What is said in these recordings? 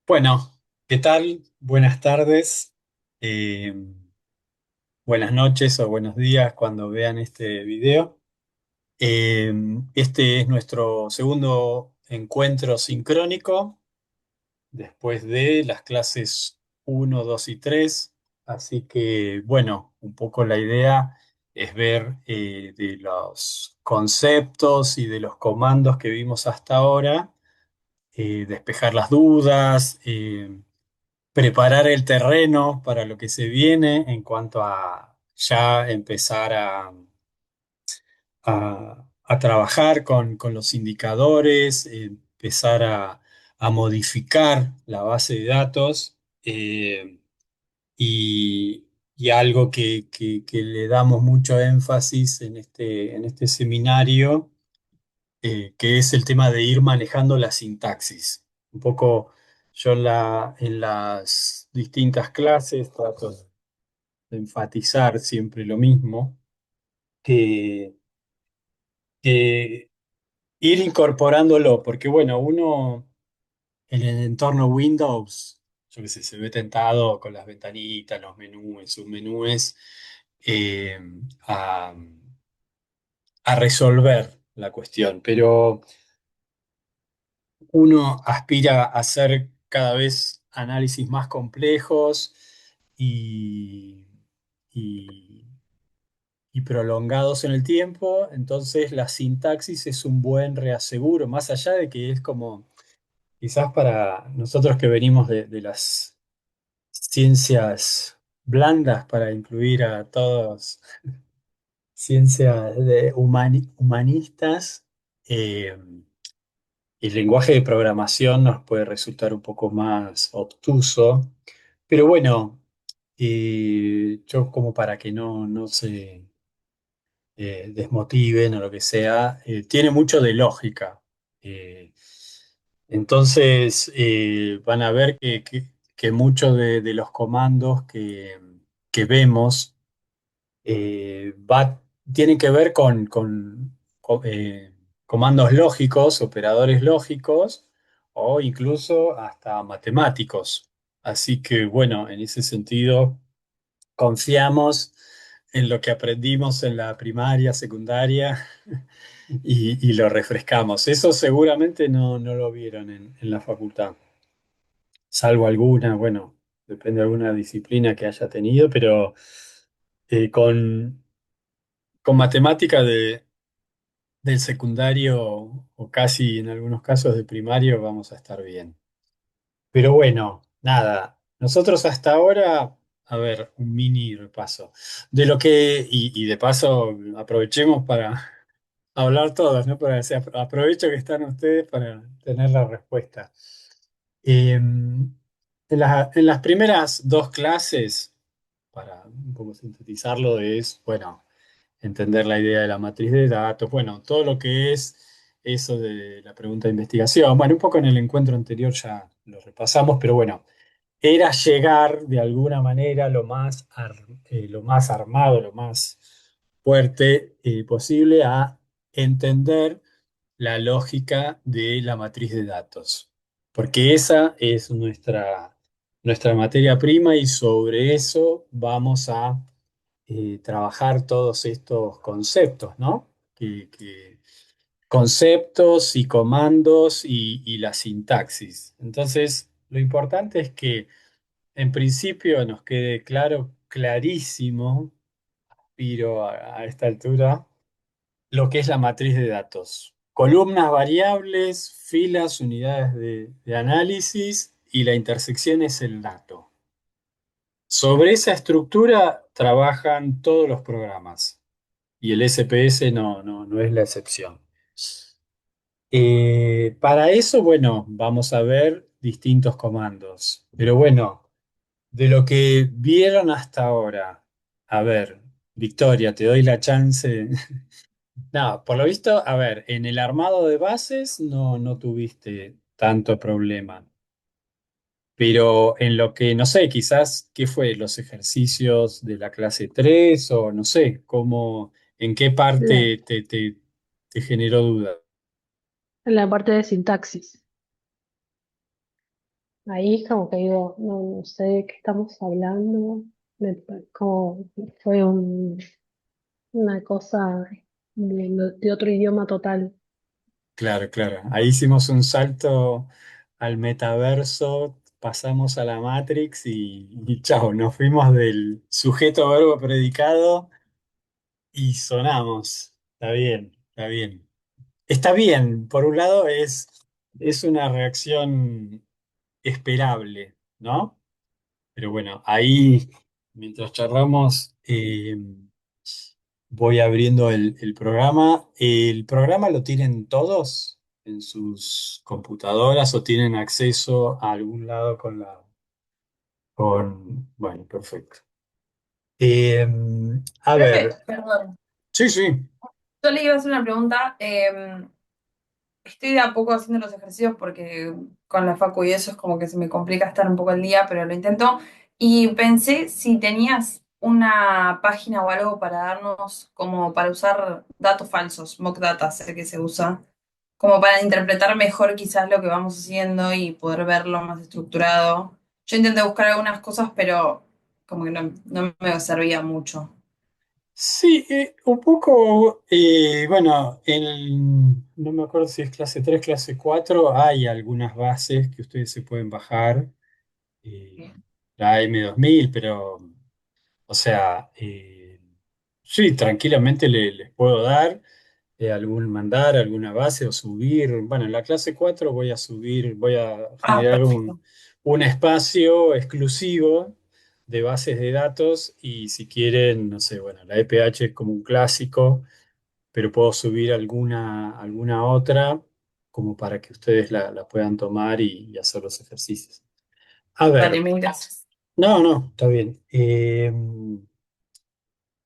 Bueno, ¿qué tal? Buenas tardes, eh, buenas noches o buenos días cuando vean este video. Eh, este es nuestro segundo encuentro sincrónico después de las clases uno, 2 y 3. Así que, bueno, un poco la idea es ver de los conceptos y de los comandos que vimos hasta ahora, despejar las dudas. Preparar el terreno para lo que se viene en cuanto a ya empezar a trabajar con los indicadores, empezar a modificar la base de datos, y algo que le damos mucho énfasis en este seminario, que es el tema de ir manejando la sintaxis. Un poco yo en las distintas clases trato de enfatizar siempre lo mismo, que, que ir incorporándolo, porque bueno, uno en el entorno Windows, yo qué sé, se ve tentado con las ventanitas, los menús, submenús, eh, a, a resolver la cuestión, pero uno aspira a hacer cada vez análisis más complejos y, y- y prolongados en el tiempo. Entonces la sintaxis es un buen reaseguro, más allá de que es como, quizás para nosotros que venimos de las ciencias blandas, para incluir a todos, ciencias humanistas, eh, el lenguaje de programación nos puede resultar un poco más obtuso, pero bueno, yo como para que no se desmotiven o lo que sea, tiene mucho de lógica. Eh, entonces, van a ver que muchos de los comandos que vemos, tienen que ver con comandos lógicos, operadores lógicos o incluso hasta matemáticos. Así que bueno, en ese sentido, confiamos en lo que aprendimos en la primaria, secundaria, y lo refrescamos. Eso seguramente no lo vieron en la facultad, salvo alguna, bueno, depende de alguna disciplina que haya tenido, pero con matemática del secundario o casi en algunos casos de primario vamos a estar bien. Pero bueno, nada, nosotros hasta ahora, a ver, un mini repaso de lo que, y de paso aprovechemos para hablar todos, ¿no? Aprovecho que están ustedes para tener la respuesta. En las primeras dos clases, para un poco sintetizarlo, es, bueno, entender la idea de la matriz de datos, bueno, todo lo que es eso de la pregunta de investigación. Bueno, un poco en el encuentro anterior ya lo repasamos, pero bueno, era llegar de alguna manera lo más armado, lo más fuerte posible a entender la lógica de la matriz de datos, porque esa es nuestra materia prima y sobre eso vamos a trabajar todos estos conceptos, ¿no? Conceptos y comandos y la sintaxis. Entonces, lo importante es que en principio nos quede claro, clarísimo, pero a esta altura, lo que es la matriz de datos. Columnas, variables, filas, unidades de análisis y la intersección es el dato. Sobre esa estructura trabajan todos los programas y el SPS no es la excepción. Para eso, bueno, vamos a ver distintos comandos. Pero bueno, de lo que vieron hasta ahora, a ver, Victoria, te doy la chance. No, por lo visto, a ver, en el armado de bases no tuviste tanto problema, pero en lo que, no sé, quizás, ¿qué fue? ¿Los ejercicios de la clase 3 o no sé, cómo, en qué La, parte te generó duda? la parte de sintaxis. ahí como que digo, no, no sé de qué estamos hablando, como fue una cosa de otro idioma total. Claro, claro. Ahí hicimos un salto al metaverso, pasamos a la Matrix y chao, nos fuimos del sujeto, verbo, predicado y sonamos. Está bien, está bien. Está bien, por un lado es una reacción esperable, ¿no? Pero bueno, ahí mientras charlamos, voy abriendo el programa. ¿El programa lo tienen todos en sus computadoras o tienen acceso a algún lado con Bueno, perfecto. Eh, a ver, Profe, perdón. sí, sí. Yo le iba a hacer una pregunta. Estoy de a poco haciendo los ejercicios porque con la facu y eso es como que se me complica estar un poco al día, pero lo intento. Y pensé si tenías una página o algo para darnos como para usar datos falsos, mock data, sé que se usa, como para interpretar mejor quizás lo que vamos haciendo y poder verlo más estructurado. Yo intenté buscar algunas cosas, pero como que no me servía mucho. Sí, un poco, bueno, no me acuerdo si es clase 3 clase 4 hay algunas bases que ustedes se pueden bajar, eh, la M2000 pero, o sea, sí, tranquilamente les puedo dar mandar alguna base o subir. Bueno, en la clase 4 voy a subir, voy a Ah, generar perfecto. un espacio exclusivo de bases de datos y si quieren, no sé, bueno, la EPH es como un clásico, pero puedo subir alguna otra como para que ustedes la puedan tomar y hacer los ejercicios. A Dale, ver, mil gracias. no, no, está bien.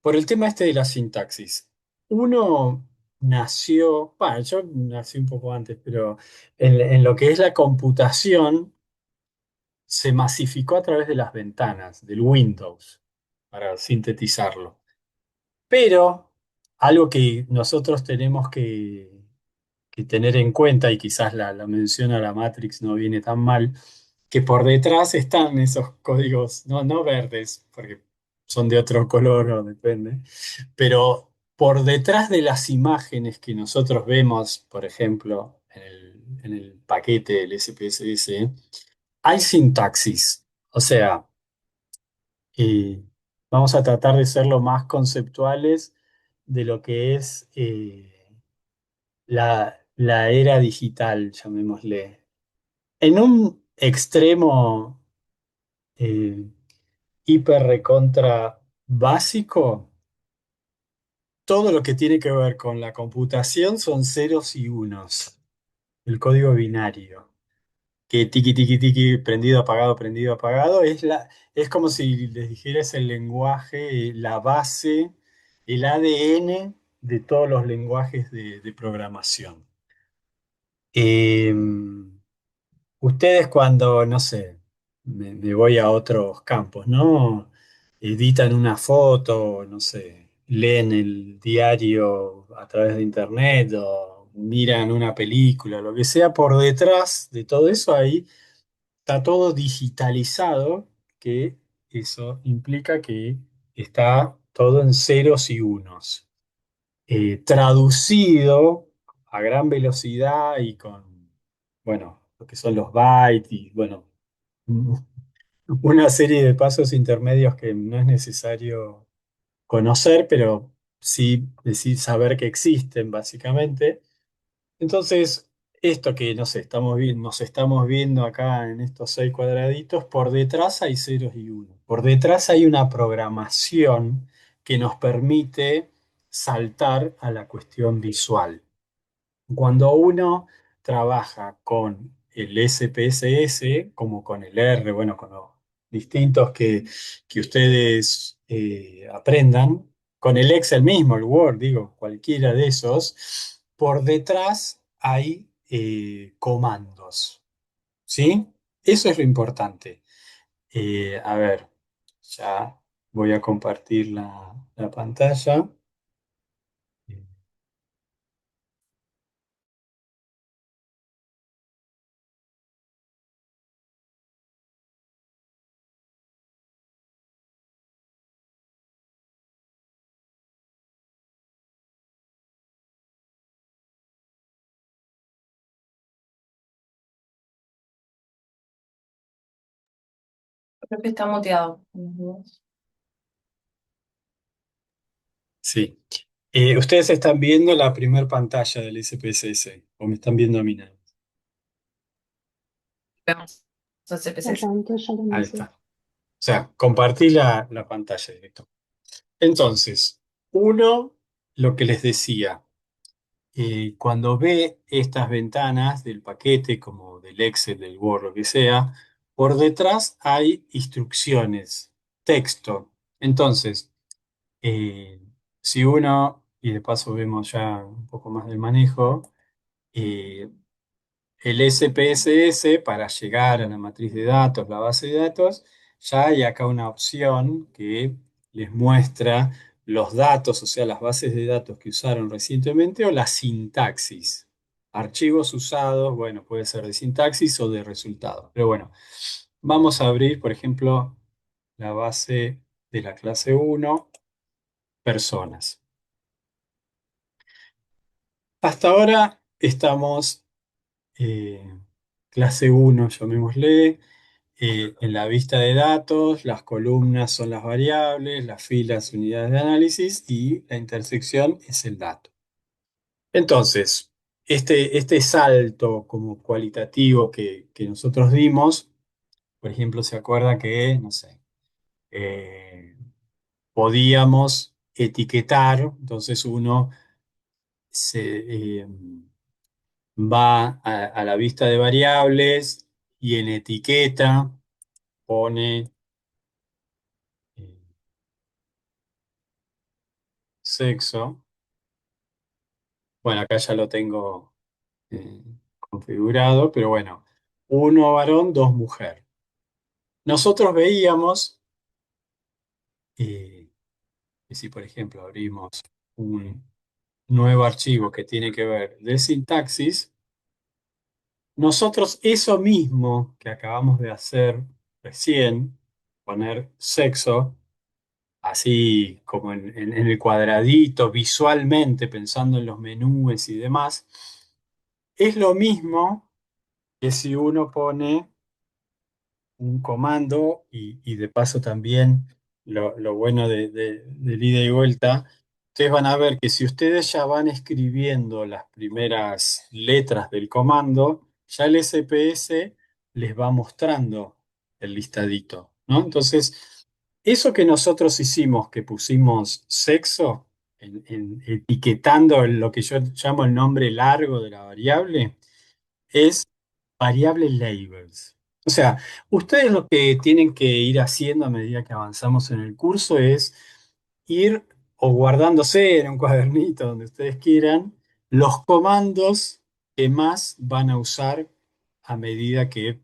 Por el tema este de la sintaxis, uno nació, bueno, yo nací un poco antes, pero en lo que es la computación se masificó a través de las ventanas, del Windows, para sintetizarlo. Pero algo que nosotros tenemos que tener en cuenta, y quizás la mención a la Matrix no viene tan mal, que por detrás están esos códigos, no verdes, porque son de otro color o depende, pero por detrás de las imágenes que nosotros vemos, por ejemplo, en el paquete del SPSS, hay sintaxis. O sea, eh, vamos a tratar de ser lo más conceptuales de lo que es la era digital, llamémosle. En un extremo eh, hiper recontra básico, todo lo que tiene que ver con la computación son ceros y unos, el código binario, que tiki tiki tiki, prendido, apagado, es como si les dijeras el lenguaje, la base, el ADN de todos los lenguajes de programación. Eh, Ustedes cuando, no sé, me voy a otros campos, ¿no? Editan una foto, no sé, leen el diario a través de internet o miran una película, lo que sea, por detrás de todo eso ahí está todo digitalizado, que eso implica que está todo en ceros y unos traducido a gran velocidad y con, bueno, lo que son los bytes y, bueno, una serie de pasos intermedios que no es necesario conocer, pero sí decir saber que existen, básicamente. Entonces, esto que, no sé, nos estamos viendo acá en estos 6 cuadraditos, por detrás hay ceros y unos. Por detrás hay una programación que nos permite saltar a la cuestión visual. Cuando uno trabaja con el SPSS, como con el R, bueno, con los distintos que ustedes aprendan, con el Excel mismo, el Word, digo, cualquiera de esos, por detrás hay comandos, ¿sí? Eso es lo importante. A ver, ya voy a compartir la pantalla. Creo que está muteado. Sí. Ustedes están viendo la primer pantalla del SPSS, o me están viendo a mí nada más. Vemos los La CPCs. pantalla Ahí también está. sí. O sea, compartí la pantalla directo. Entonces, uno, lo que les decía, cuando ve estas ventanas del paquete, como del Excel, del Word, lo que sea, por detrás hay instrucciones, texto. Entonces, eh, si uno, y de paso vemos ya un poco más del manejo, eh, el SPSS para llegar a la matriz de datos, la base de datos, ya hay acá una opción que les muestra los datos, o sea, las bases de datos que usaron recientemente o la sintaxis. Archivos usados, bueno, puede ser de sintaxis o de resultados. Pero bueno, vamos a abrir, por ejemplo, la base de la clase uno, personas. Hasta ahora estamos, clase uno, llamémosle. En la vista de datos, las columnas son las variables, las filas unidades de análisis y la intersección es el dato. Entonces, este salto como cualitativo que nosotros dimos, por ejemplo, se acuerda que, no sé, eh, podíamos etiquetar, entonces uno va a la vista de variables y en etiqueta pone eh, sexo. Bueno, acá ya lo tengo eh, configurado, pero bueno, uno varón, dos mujer. Nosotros veíamos que si, por ejemplo, abrimos un nuevo archivo que tiene que ver de sintaxis, nosotros eso mismo que acabamos de hacer recién, poner sexo, así como en el cuadradito, visualmente, pensando en los menús y demás, es lo mismo que si uno pone un comando y de paso también lo bueno del ida y vuelta, ustedes van a ver que si ustedes ya van escribiendo las primeras letras del comando, ya el SPS les va mostrando el listadito, ¿no? Entonces, eso que nosotros hicimos, que pusimos sexo, etiquetando lo que yo llamo el nombre largo de la variable, es variable labels. O sea, ustedes lo que tienen que ir haciendo a medida que avanzamos en el curso es ir o guardándose en un cuadernito donde ustedes quieran los comandos que más van a usar a medida que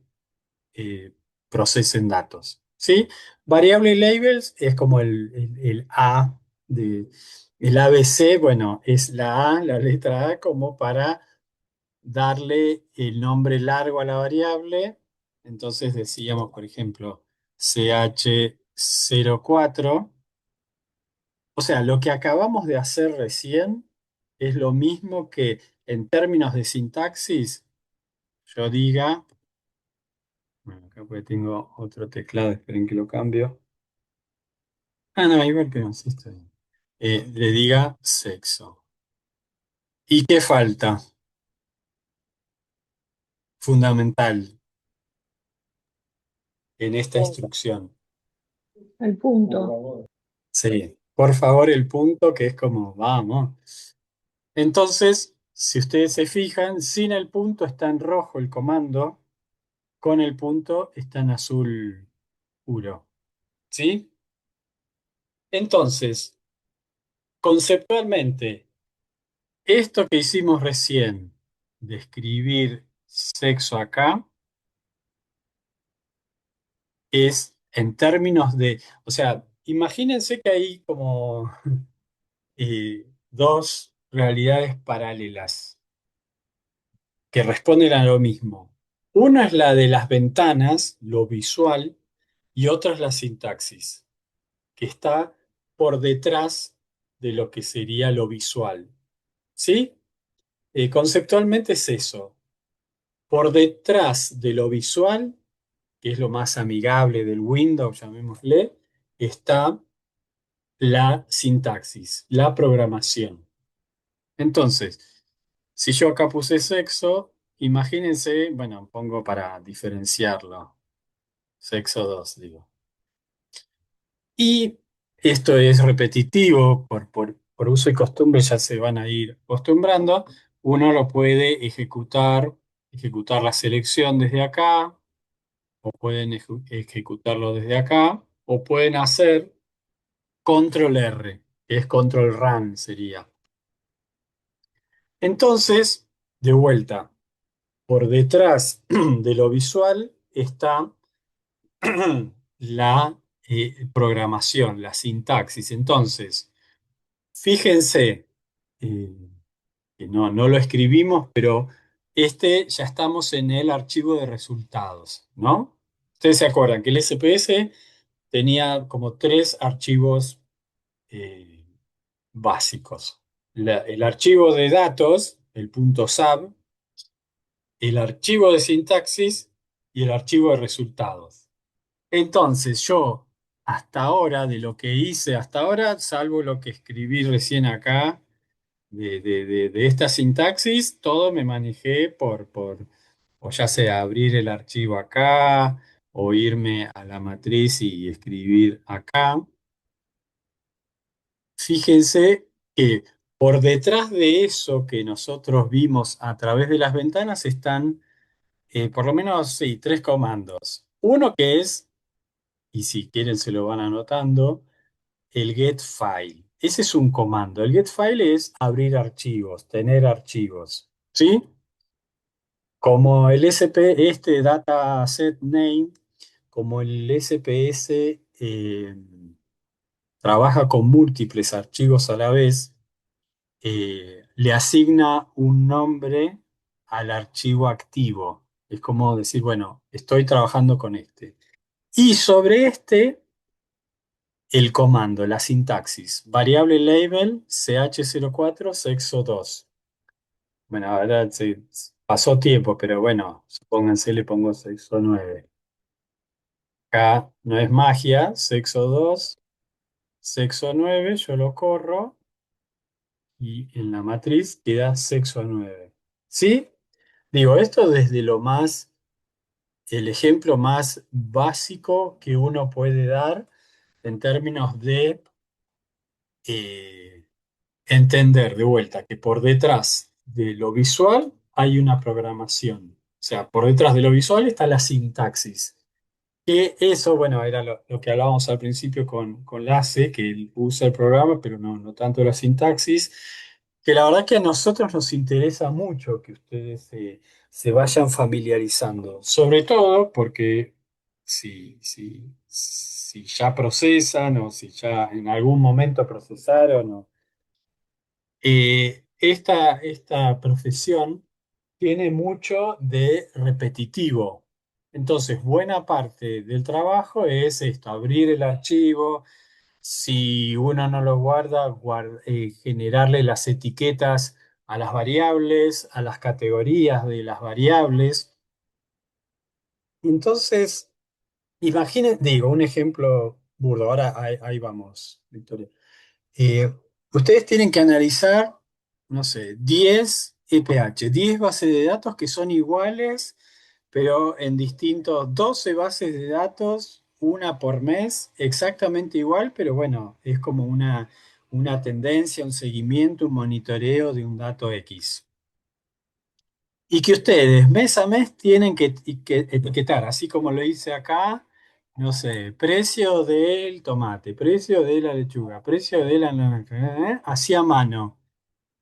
eh, procesen datos. ¿Sí? Variable labels es como el A de el ABC, bueno, es la A, la letra A, como para darle el nombre largo a la variable. Entonces decíamos, por ejemplo, ch04. O sea, lo que acabamos de hacer recién es lo mismo que en términos de sintaxis yo diga, bueno, acá porque tengo otro teclado, esperen que lo cambio. Ah, no, igual que no, sí está bien. Le diga sexo. ¿Y qué falta? Fundamental en esta instrucción. El punto. Sí, por favor, el punto que es como, vamos. Entonces, si ustedes se fijan, sin el punto está en rojo el comando, con el punto está en azul puro. ¿Sí? Entonces, conceptualmente, esto que hicimos recién, de escribir sexo acá, es en términos de, o sea, imagínense que hay como dos realidades paralelas que responden a lo mismo. Una es la de las ventanas, lo visual, y otra es la sintaxis, que está por detrás de lo que sería lo visual. ¿Sí? Conceptualmente es eso. Por detrás de lo visual, que es lo más amigable del Windows, llamémosle, está la sintaxis, la programación. Entonces, si yo acá puse sexo, imagínense, bueno, pongo para diferenciarlo, sexo 2 digo. Y esto es repetitivo, por uso y costumbre ya se van a ir acostumbrando. Uno lo puede ejecutar la selección desde acá, o pueden ejecutarlo desde acá, o pueden hacer control R, que es control run sería. Entonces, de vuelta, por detrás de lo visual está la programación, la sintaxis. Entonces, fíjense, eh, que no lo escribimos, pero ya estamos en el archivo de resultados, ¿no? Ustedes se acuerdan que el SPS tenía como tres archivos eh, básicos. El archivo de datos, el punto .sab, el archivo de sintaxis y el archivo de resultados. Entonces yo, hasta ahora, de lo que hice hasta ahora, salvo lo que escribí recién acá, de esta sintaxis, todo me manejé o ya sea abrir el archivo acá, o irme a la matriz y escribir acá. Fíjense que por detrás de eso que nosotros vimos a través de las ventanas están por lo menos sí, tres comandos. Uno que es, y si quieren se lo van anotando, el get file. Ese es un comando. El get file es abrir archivos, tener archivos. ¿Sí? Como el SP, este dataset name, como el SPS trabaja con múltiples archivos a la vez, le asigna un nombre al archivo activo. Es como decir, bueno, estoy trabajando con este. Y sobre este, el comando, la sintaxis, variable label ch04 sexo 2. Bueno, ahora pasó tiempo, pero bueno, supónganse le pongo sexo 9. Acá no es magia, sexo 2 sexo 9 yo lo corro y en la matriz queda sexo 9. ¿Sí? Digo, esto desde el ejemplo más básico que uno puede dar en términos de eh, entender de vuelta que por detrás de lo visual hay una programación. O sea, por detrás de lo visual está la sintaxis. Que eso, bueno, era lo que hablábamos al principio con Lasse, que él usa el programa, pero no tanto la sintaxis, que la verdad que a nosotros nos interesa mucho que ustedes se vayan familiarizando, sobre todo porque si ya procesan o si ya en algún momento procesaron, esta profesión tiene mucho de repetitivo. Entonces, buena parte del trabajo es esto, abrir el archivo, si uno no lo guarda, generarle las etiquetas a las variables, a las categorías de las variables. Entonces, imaginen, digo, un ejemplo burdo, ahora ahí vamos, Victoria. Eh, Ustedes tienen que analizar, no sé, 10 EPH, 10 bases de datos que son iguales, pero en distintos, 12 bases de datos, una por mes, exactamente igual, pero bueno, es como una tendencia, un seguimiento, un monitoreo de un dato X. Y que ustedes mes a mes tienen que etiquetar, así como lo hice acá, no sé, precio del tomate, precio de la lechuga, precio de la naranja, así a mano.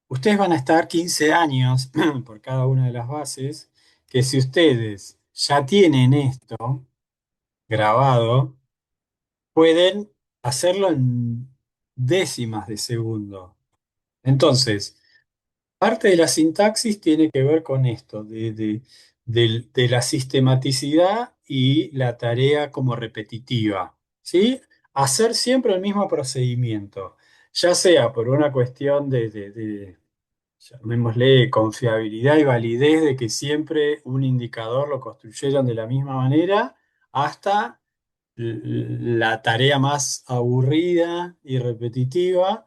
Ustedes van a estar 15 años por cada una de las bases, que si ustedes ya tienen esto grabado, pueden hacerlo en décimas de segundo. Entonces, parte de la sintaxis tiene que ver con esto, de la sistematicidad y la tarea como repetitiva, ¿sí? Hacer siempre el mismo procedimiento, ya sea por una cuestión llamémosle, confiabilidad y validez de que siempre un indicador lo construyeron de la misma manera, hasta la tarea más aburrida y repetitiva,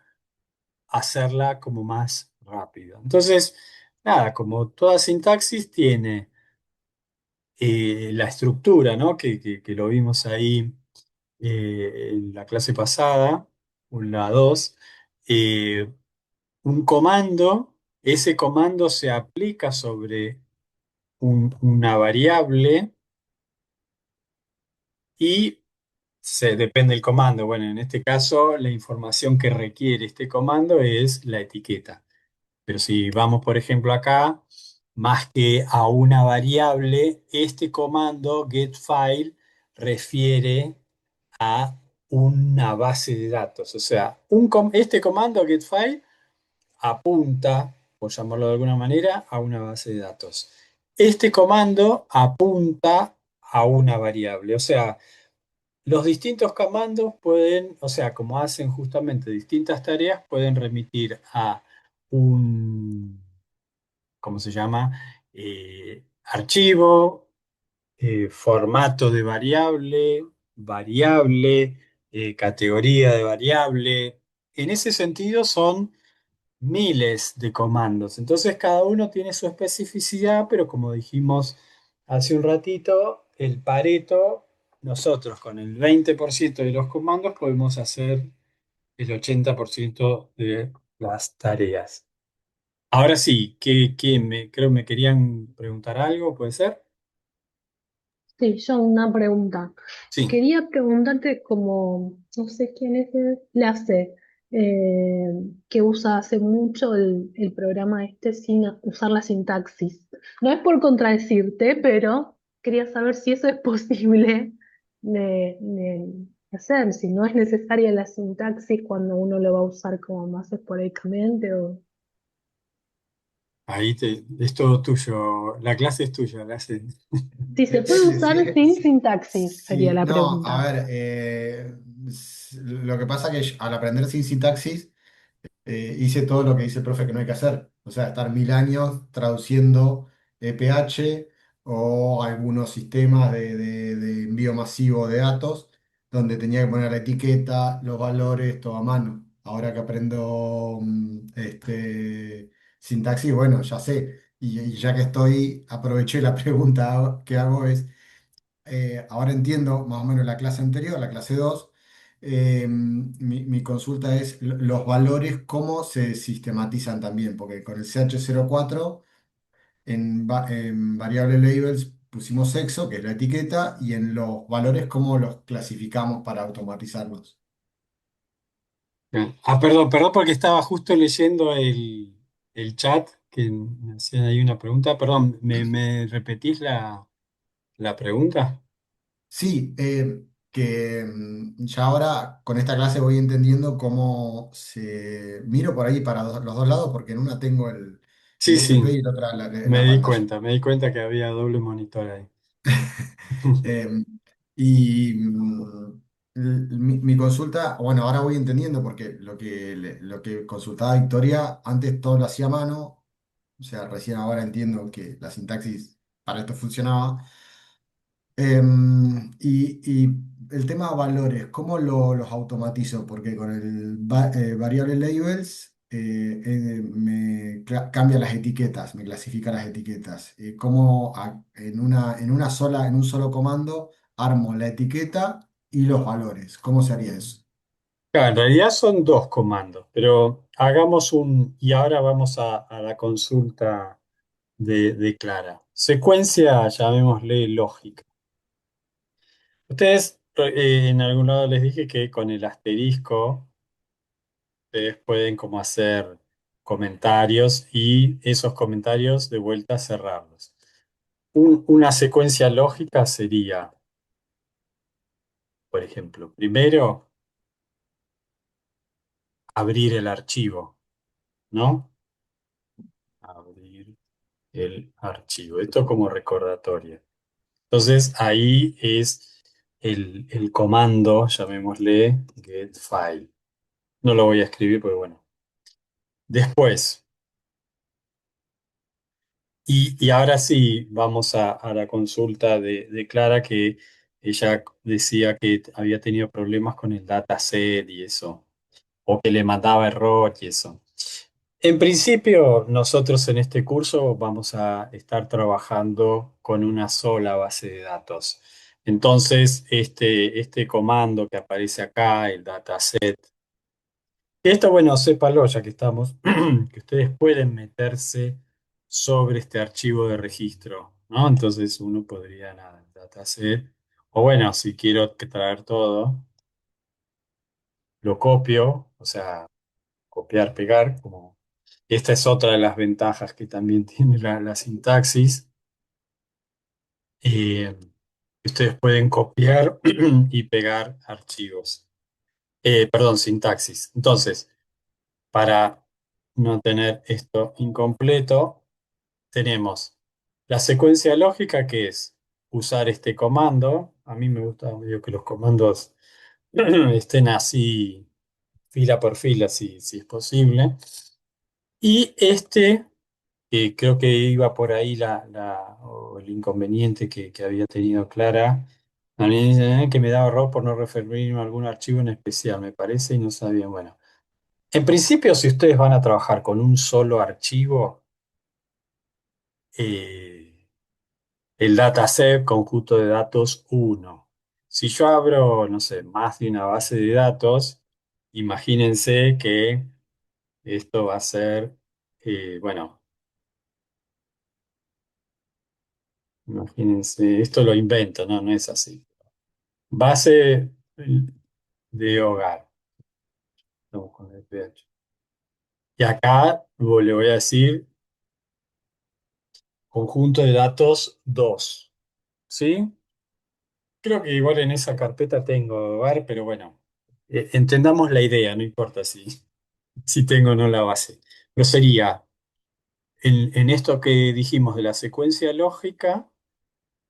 hacerla como más rápido. Entonces, nada, como toda sintaxis tiene la estructura, ¿no? Que lo vimos ahí en la clase pasada, la 2, eh, un comando, ese comando se aplica sobre una variable y depende del comando. Bueno, en este caso, la información que requiere este comando es la etiqueta. Pero si vamos, por ejemplo, acá, más que a una variable, este comando getFile refiere a una base de datos. O sea, este comando getFile apunta, por llamarlo de alguna manera, a una base de datos. Este comando apunta a una variable. O sea, los distintos comandos pueden, o sea, como hacen justamente distintas tareas, pueden remitir a un, ¿cómo se llama? Archivo, formato de variable, variable, categoría de variable. En ese sentido son miles de comandos. Entonces cada uno tiene su especificidad, pero como dijimos hace un ratito, el Pareto, nosotros con el 20% de los comandos podemos hacer el 80% de las tareas. Ahora sí, creo me querían preguntar algo, ¿puede ser? Sí, yo una pregunta. Sí. Quería preguntarte como, no sé quién es el hace, eh, que usa hace mucho el programa este sin usar la sintaxis. No es por contradecirte, pero quería saber si eso es posible de hacer, si no es necesaria la sintaxis cuando uno lo va a usar como más esporádicamente o... Es todo tuyo, la clase es tuya, Si se puede Depende, usar sin sintaxis, sería sí, la no, a pregunta. ver, lo que pasa que al aprender sin sintaxis, hice todo lo que dice el profe que no hay que hacer. O sea, estar 1000 años traduciendo EPH o algunos sistemas de envío masivo de datos, donde tenía que poner la etiqueta, los valores, todo a mano. Ahora que aprendo sintaxis, bueno, ya sé. Y ya que estoy, aproveché la pregunta que hago es, ahora entiendo más o menos la clase anterior, la clase 2. Mi consulta es los valores, cómo se sistematizan también, porque con el CH04 en variable labels pusimos sexo, que es la etiqueta, y en los valores, cómo los clasificamos para automatizarlos. Perdón, perdón porque estaba justo leyendo el chat que me hacían ahí una pregunta. Perdón, me repetís la pregunta? Sí, que ya ahora con esta clase voy entendiendo cómo se... Miro por ahí para los dos lados, porque en una tengo el Sí, FP sí, y en otra la pantalla. me di cuenta que había doble monitor ahí. Em, y mi consulta, bueno, ahora voy entendiendo porque lo que consultaba Victoria, antes todo lo hacía a mano, o sea, recién ahora entiendo que la sintaxis para esto funcionaba. Y el tema de valores, ¿cómo los automatizo? Porque con el variable labels cambia las etiquetas, me clasifica las etiquetas. ¿Cómo en un solo comando armo la etiqueta y los valores? ¿Cómo se haría eso? Claro, en realidad son dos comandos, pero hagamos y ahora vamos a la consulta de Clara. Secuencia, llamémosle lógica. Ustedes, en algún lado les dije que con el asterisco ustedes pueden como hacer comentarios y esos comentarios de vuelta cerrarlos. Una secuencia lógica sería, por ejemplo, primero abrir el archivo, ¿no? Abrir el archivo. Esto como recordatorio. Entonces ahí es el comando, llamémosle get file. No lo voy a escribir porque bueno. Después, y ahora sí vamos a la consulta de Clara que ella decía que había tenido problemas con el dataset y eso, o que le mandaba error y eso. En principio, nosotros en este curso vamos a estar trabajando con una sola base de datos. Entonces, este comando que aparece acá, el dataset, esto, bueno, sépalo ya que estamos, que ustedes pueden meterse sobre este archivo de registro, ¿no? Entonces uno podría, nada, el dataset, o bueno, si quiero traer todo, lo copio, o sea, copiar, pegar, como esta es otra de las ventajas que también tiene la sintaxis. eh, Ustedes pueden copiar y pegar archivos. Perdón, sintaxis. Entonces, para no tener esto incompleto, tenemos la secuencia lógica que es usar este comando. A mí me gusta medio que los comandos estén así, fila por fila, si es posible. Y creo que iba por ahí o el inconveniente que había tenido Clara, a mí dice, que me daba error por no referirme a algún archivo en especial, me parece, y no sabía. Bueno, en principio, si ustedes van a trabajar con un solo archivo, eh, el dataset conjunto de datos uno. Si yo abro, no sé, más de una base de datos, imagínense que esto va a ser, bueno, imagínense, esto lo invento, ¿no? No es así. Base de hogar. Estamos con el PH. Y acá le voy a decir conjunto de datos 2. ¿Sí? Creo que igual en esa carpeta tengo hogar, pero bueno, entendamos la idea, no importa si tengo o no la base. Pero sería, en esto que dijimos de la secuencia lógica,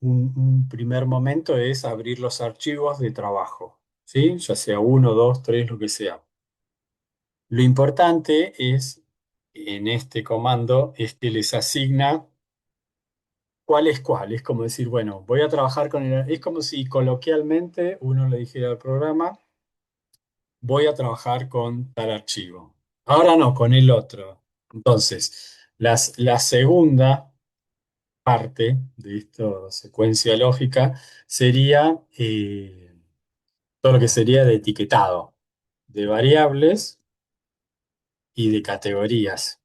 un primer momento es abrir los archivos de trabajo, ¿sí? Ya sea uno, dos, tres, lo que sea. Lo importante es, en este comando, es que les asigna cuál es cuál. Es como decir, bueno, voy a trabajar con el... Es como si coloquialmente uno le dijera al programa, voy a trabajar con tal archivo. Ahora no, con el otro. Entonces, la segunda parte de esta secuencia lógica sería todo lo que sería de etiquetado de variables y de categorías.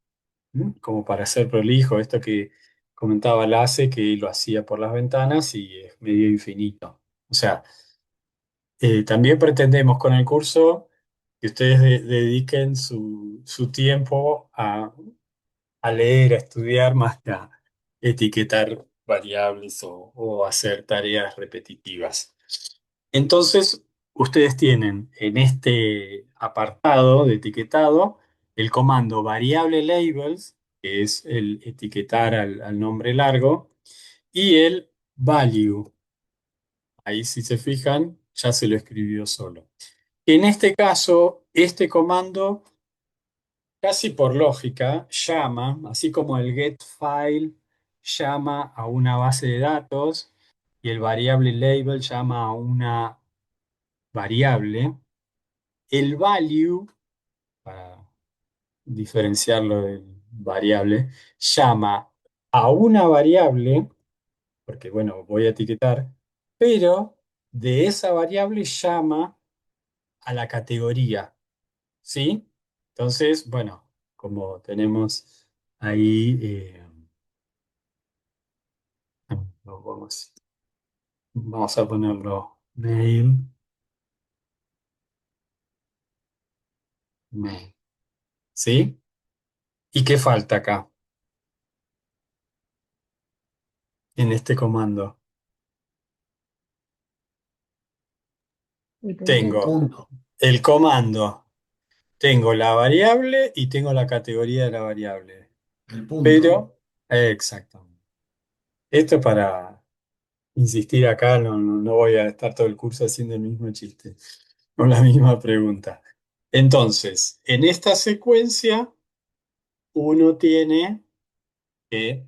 ¿M? Como para ser prolijo, esto que comentaba Lasse, que lo hacía por las ventanas y es medio infinito. O sea, también pretendemos con el curso que ustedes dediquen su tiempo a leer, a estudiar más que a etiquetar variables o hacer tareas repetitivas. Entonces, ustedes tienen en este apartado de etiquetado el comando variable labels, que es el etiquetar al nombre largo, y el value. Ahí si se fijan, ya se lo escribió solo. En este caso, este comando, casi por lógica, llama, así como el getFile llama a una base de datos y el variable label llama a una variable, el value, para diferenciarlo del variable, llama a una variable, porque bueno, voy a etiquetar, pero de esa variable llama a la categoría. ¿Sí? Entonces, bueno, como tenemos ahí, vamos a ponerlo mail, ¿sí? ¿Y qué falta acá en este comando? El El puntito. Tengo punto, el comando, tengo la variable y tengo la categoría de la variable. el punto. Pero, exactamente. Esto es para insistir acá, no voy a estar todo el curso haciendo el mismo chiste, con la misma pregunta. Entonces, en esta secuencia, uno tiene que,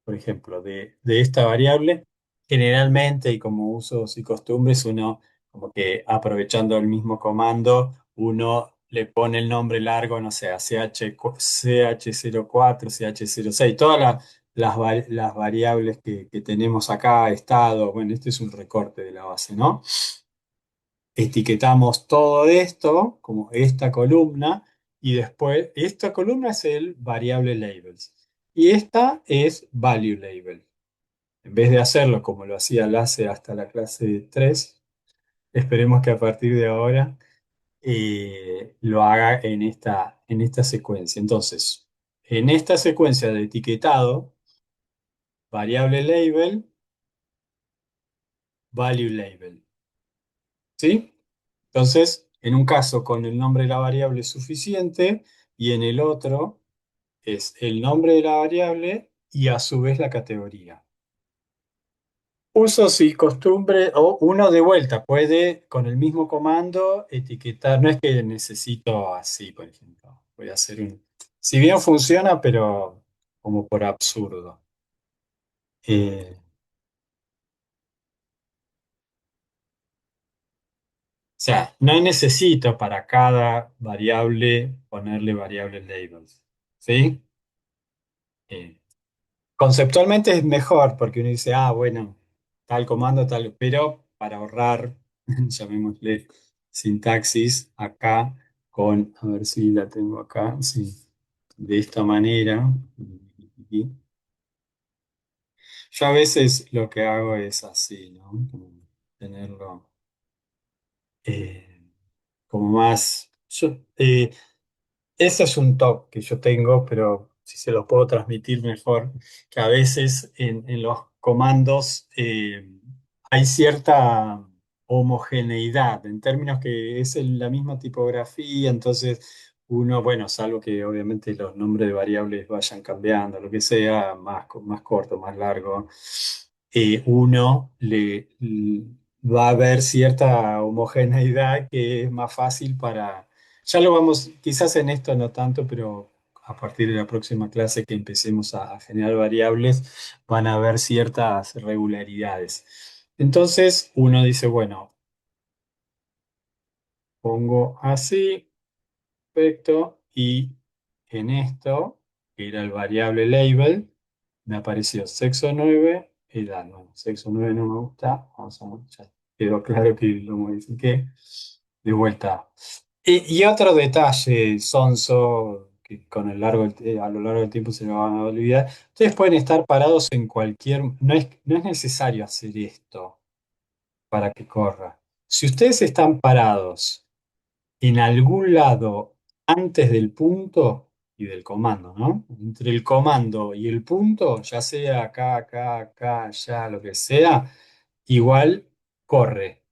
por ejemplo, de esta variable. generalmente y como usos y costumbres, uno como que aprovechando el mismo comando, uno le pone el nombre largo, no sé, a CH04, CH06, todas las variables que tenemos acá, estado, bueno, este es un recorte de la base, ¿no? Etiquetamos todo esto como esta columna y después esta columna es el variable labels y esta es value label. En vez de hacerlo como lo hacía Lasse hasta la clase 3, esperemos que a partir de ahora lo haga en esta secuencia. Entonces, en esta secuencia de etiquetado, variable label, value label. ¿Sí? Entonces, en un caso con el nombre de la variable es suficiente y en el otro es el nombre de la variable y a su vez la categoría. Usos y costumbres, o uno de vuelta puede con el mismo comando etiquetar, no es que necesito así, por ejemplo, voy a hacer un, si bien funciona, pero como por absurdo. O sea, no necesito para cada variable ponerle variable labels, ¿sí? Eh, Conceptualmente es mejor porque uno dice, ah, bueno, tal comando, tal, pero para ahorrar, llamémosle sintaxis acá con, a ver si la tengo acá, sí, de esta manera. Yo a veces lo que hago es así, ¿no? Como tenerlo como más... Ese es un top que yo tengo, pero si se los puedo transmitir mejor, que a veces en los comandos hay cierta homogeneidad, en términos que es la misma tipografía, entonces uno, bueno, salvo que obviamente los nombres de variables vayan cambiando, lo que sea, más corto, más largo, uno va a ver cierta homogeneidad que es más fácil para ya lo vamos, quizás en esto no tanto, pero a partir de la próxima clase que empecemos a generar variables, van a haber ciertas regularidades. Entonces uno dice, bueno, pongo así, perfecto, y en esto, que era el variable label, me apareció sexo 9, edad. Bueno, sexo 9 no me gusta, ya quedó claro que lo modifiqué. De vuelta. Y otro detalle, sonso, que con a lo largo del tiempo se me van a olvidar. Ustedes pueden estar parados en cualquier. No es necesario hacer esto para que corra. Si ustedes están parados en algún lado antes del punto y del comando, ¿no? Entre el comando y el punto, ya sea acá, acá, acá, allá, lo que sea, igual corre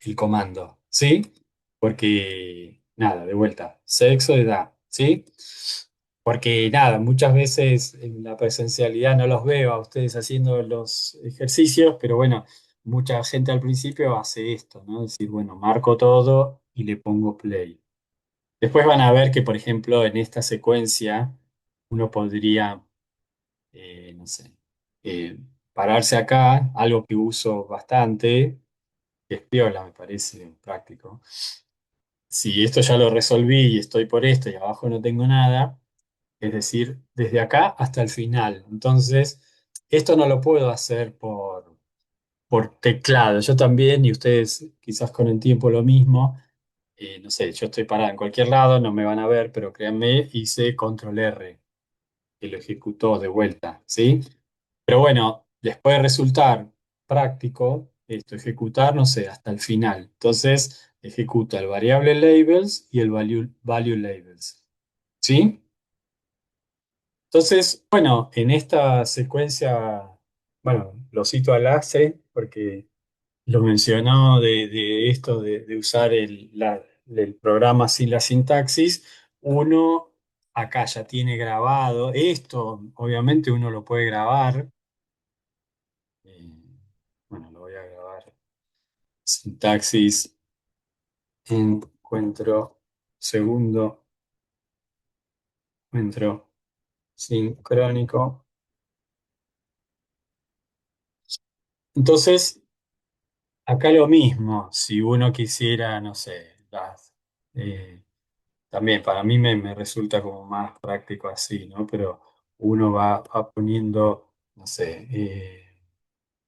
el comando, ¿sí? Porque, nada, de vuelta, sexo, edad, ¿sí? Porque, nada, muchas veces en la presencialidad no los veo a ustedes haciendo los ejercicios, pero bueno, mucha gente al principio hace esto, ¿no? Es decir, bueno, marco todo y le pongo play. Después van a ver que, por ejemplo, en esta secuencia uno podría, no sé, eh, pararse acá, algo que uso bastante, que es piola, me parece práctico. Si esto ya lo resolví y estoy por esto y abajo no tengo nada, es decir, desde acá hasta el final. Entonces, esto no lo puedo hacer por teclado. Yo también, y ustedes quizás con el tiempo lo mismo. No sé, yo estoy parado en cualquier lado, no me van a ver, pero créanme, hice control R, que lo ejecutó de vuelta, ¿sí? Pero bueno, les puede resultar práctico esto, ejecutar, no sé, hasta el final. Entonces, ejecuta el variable labels y el value labels. ¿Sí? Entonces, bueno, en esta secuencia, bueno, lo cito al ACE porque lo mencionó de esto de usar el programa sin la sintaxis. Uno acá ya tiene grabado esto, obviamente uno lo puede grabar. Eh, bueno, lo voy a grabar. Sintaxis, encuentro, segundo, encuentro sincrónico. Entonces, acá lo mismo, si uno quisiera, no sé, eh, también para mí me resulta como más práctico así, ¿no? Pero uno va poniendo, no sé,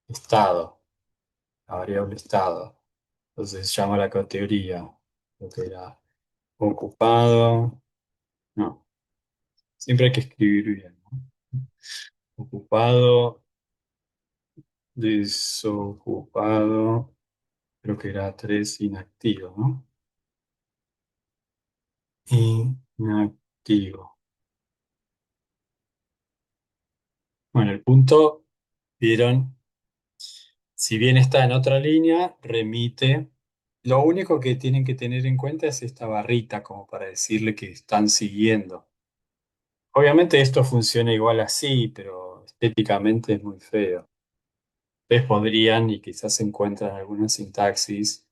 estado, la variable estado. Entonces llama la categoría, lo que era ocupado, no, siempre hay que escribir bien, ¿no? Ocupado, desocupado, creo que era tres inactivo, ¿no? Inactivo. Bueno, el punto, vieron, si bien está en otra línea, remite. Lo único que tienen que tener en cuenta es esta barrita, como para decirle que están siguiendo. Obviamente esto funciona igual así, pero estéticamente es muy feo. Ustedes podrían, y quizás encuentran alguna sintaxis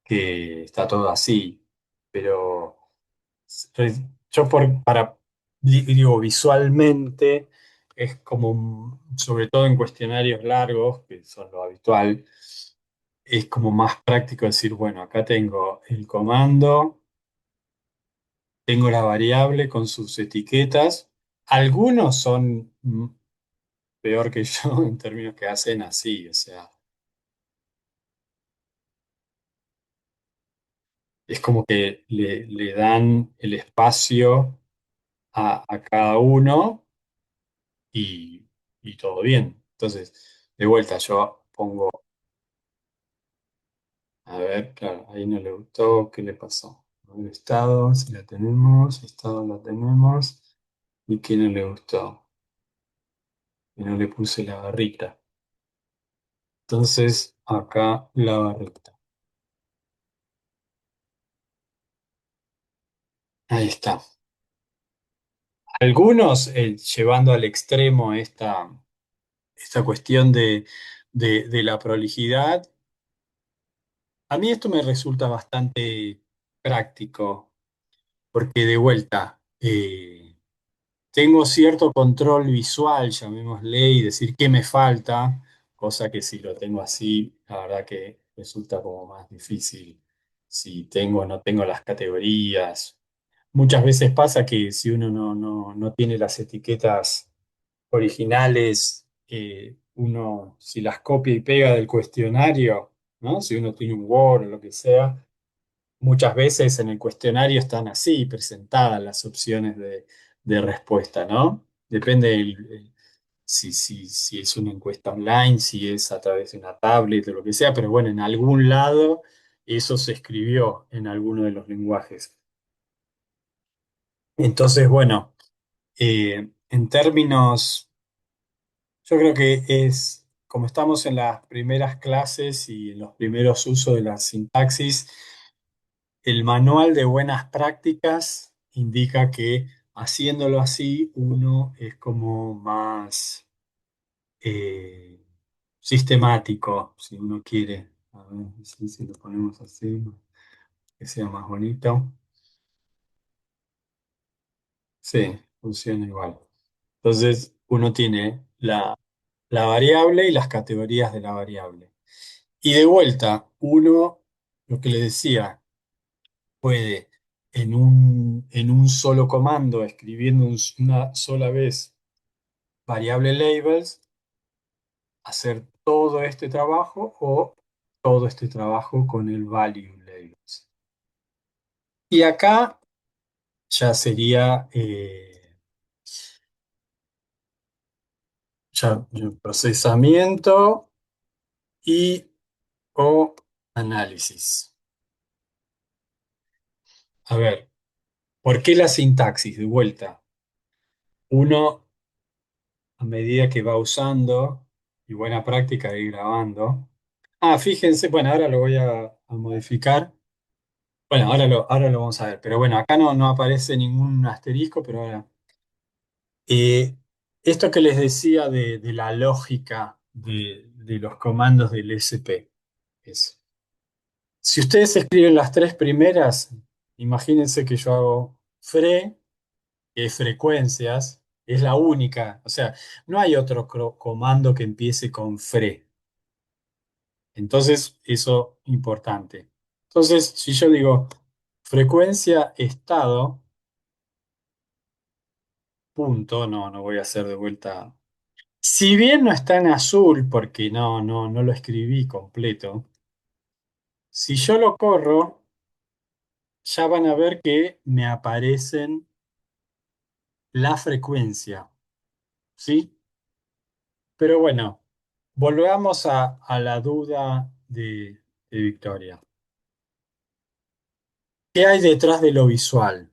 que está todo así, pero yo digo, visualmente es como, sobre todo en cuestionarios largos, que son lo habitual, es como más práctico decir, bueno, acá tengo el comando, tengo la variable con sus etiquetas. Algunos son peor que yo en términos que hacen así, o sea, es como que le dan el espacio a cada uno y, y todo bien. Entonces, de vuelta, yo pongo, a ver, claro, ahí no le gustó, ¿qué le pasó? El estado, si la tenemos, estado la tenemos, y qué no le gustó, que no le puse la barrita. Entonces, acá la barrita. Ahí está. Algunos, llevando al extremo esta cuestión de la prolijidad, a mí esto me resulta bastante práctico, porque de vuelta, tengo cierto control visual, llamémosle, y decir qué me falta, cosa que si lo tengo así, la verdad que resulta como más difícil. Si tengo o no tengo las categorías. Muchas veces pasa que si uno no tiene las etiquetas originales, uno si las copia y pega del cuestionario, ¿no? Si uno tiene un Word o lo que sea, muchas veces en el cuestionario están así presentadas las opciones de respuesta, ¿no? Depende si es una encuesta online, si es a través de una tablet o lo que sea, pero bueno, en algún lado eso se escribió en alguno de los lenguajes. Entonces, bueno, en términos, yo creo que es, como estamos en las primeras clases y en los primeros usos de la sintaxis, el manual de buenas prácticas indica que haciéndolo así uno es como más sistemático, si uno quiere. A ver si lo ponemos así, que sea más bonito. Sí, funciona igual. Entonces uno tiene la variable y las categorías de la variable. Y de vuelta, uno, lo que le decía, puede en un solo comando, escribiendo una sola vez variable labels, hacer todo este trabajo o todo este trabajo con el value labels. Y acá ya sería procesamiento y o análisis. A ver, ¿por qué la sintaxis? De vuelta, uno a medida que va usando y buena práctica de ir grabando. Ah, fíjense, bueno, ahora lo voy a modificar. Bueno, ahora lo vamos a ver, pero bueno, acá no aparece ningún asterisco, pero ahora. Eh, Esto que les decía de la lógica de los comandos del SP es, si ustedes escriben las tres primeras, imagínense que yo hago fre, que es frecuencias, es la única, o sea, no hay otro comando que empiece con fre. Entonces, eso importante. Entonces, si yo digo frecuencia, estado, punto, no voy a hacer de vuelta. Si bien no está en azul, porque no lo escribí completo, si yo lo corro, ya van a ver que me aparecen la frecuencia, ¿sí? Pero bueno, volvamos a la duda de Victoria. ¿Qué hay detrás de lo visual?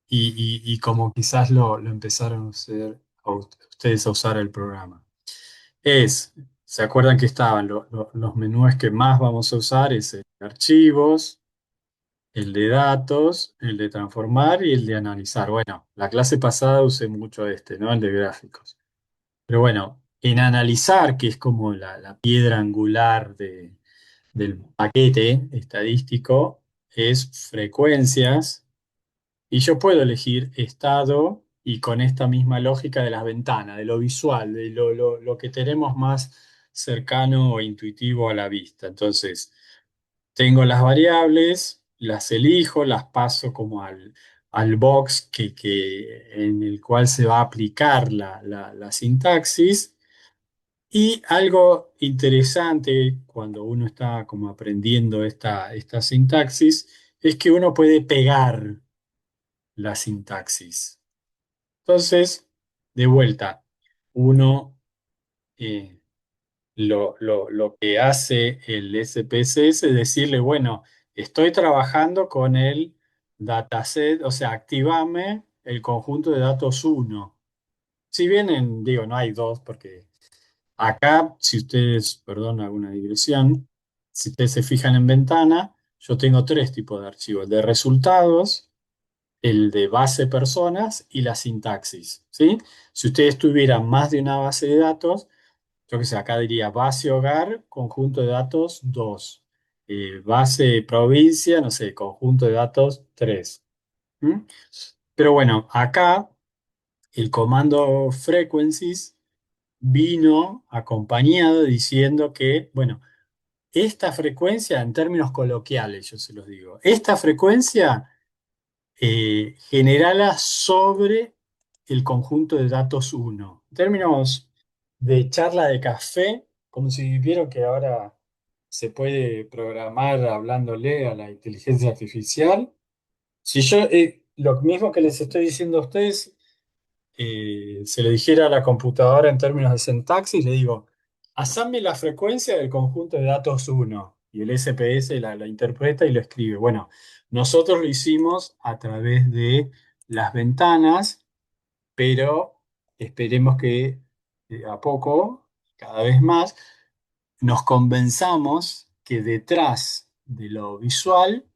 Y como quizás lo empezaron a hacer ustedes a usar el programa. ¿Se acuerdan que estaban los menús que más vamos a usar? Es el de archivos, el de datos, el de transformar y el de analizar. Bueno, la clase pasada usé mucho este, ¿no? El de gráficos. Pero bueno, en analizar, que es como la piedra angular del paquete estadístico, es frecuencias. Y yo puedo elegir estado y con esta misma lógica de las ventanas, de lo visual, de lo que tenemos más cercano o intuitivo a la vista. Entonces, tengo las variables, las elijo, las paso como al box en el cual se va a aplicar la sintaxis. Y algo interesante cuando uno está como aprendiendo esta sintaxis es que uno puede pegar la sintaxis. Entonces, de vuelta, uno lo que hace el SPSS es decirle, bueno, estoy trabajando con el dataset, o sea, activame el conjunto de datos uno. Si bien, digo, no hay dos, porque acá, si ustedes, perdón, alguna digresión, si ustedes se fijan en ventana, yo tengo tres tipos de archivos, el de resultados, el de base personas y la sintaxis, ¿sí? Si ustedes tuvieran más de una base de datos, yo que sé, acá diría base hogar, conjunto de datos 2, base provincia, no sé, conjunto de datos 3. ¿Mm? Pero bueno, acá el comando frequencies vino acompañado diciendo que, bueno, esta frecuencia, en términos coloquiales, yo se los digo, esta frecuencia generala sobre el conjunto de datos uno. En términos de charla de café, como si vieron que ahora se puede programar hablándole a la inteligencia artificial. Si yo lo mismo que les estoy diciendo a ustedes, se le dijera a la computadora en términos de sintaxis, le digo, hazme la frecuencia del conjunto de datos uno. Y el SPS la interpreta y lo escribe. Bueno, nosotros lo hicimos a través de las ventanas, pero esperemos que a poco, cada vez más, nos convenzamos que detrás de lo visual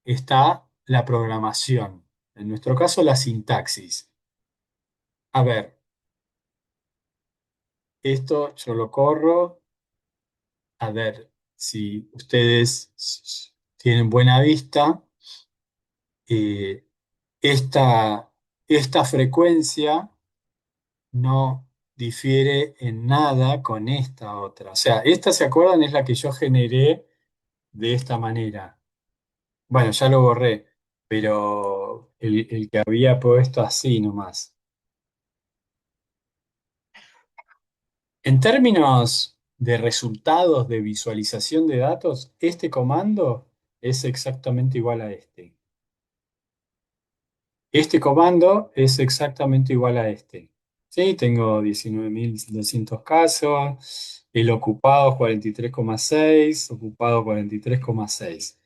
está la programación. En nuestro caso, la sintaxis. A ver, esto yo lo corro, a ver si ustedes tienen buena vista. eh, esta, esta frecuencia no difiere en nada con esta otra. O sea, esta, ¿se acuerdan? Es la que yo generé de esta manera. Bueno, ya lo borré, pero el que había puesto así nomás. En términos de resultados de visualización de datos, este comando es exactamente igual a este. Este comando es exactamente igual a este. Sí, tengo 19.200 casos, el ocupado 43,6, ocupado 43,6.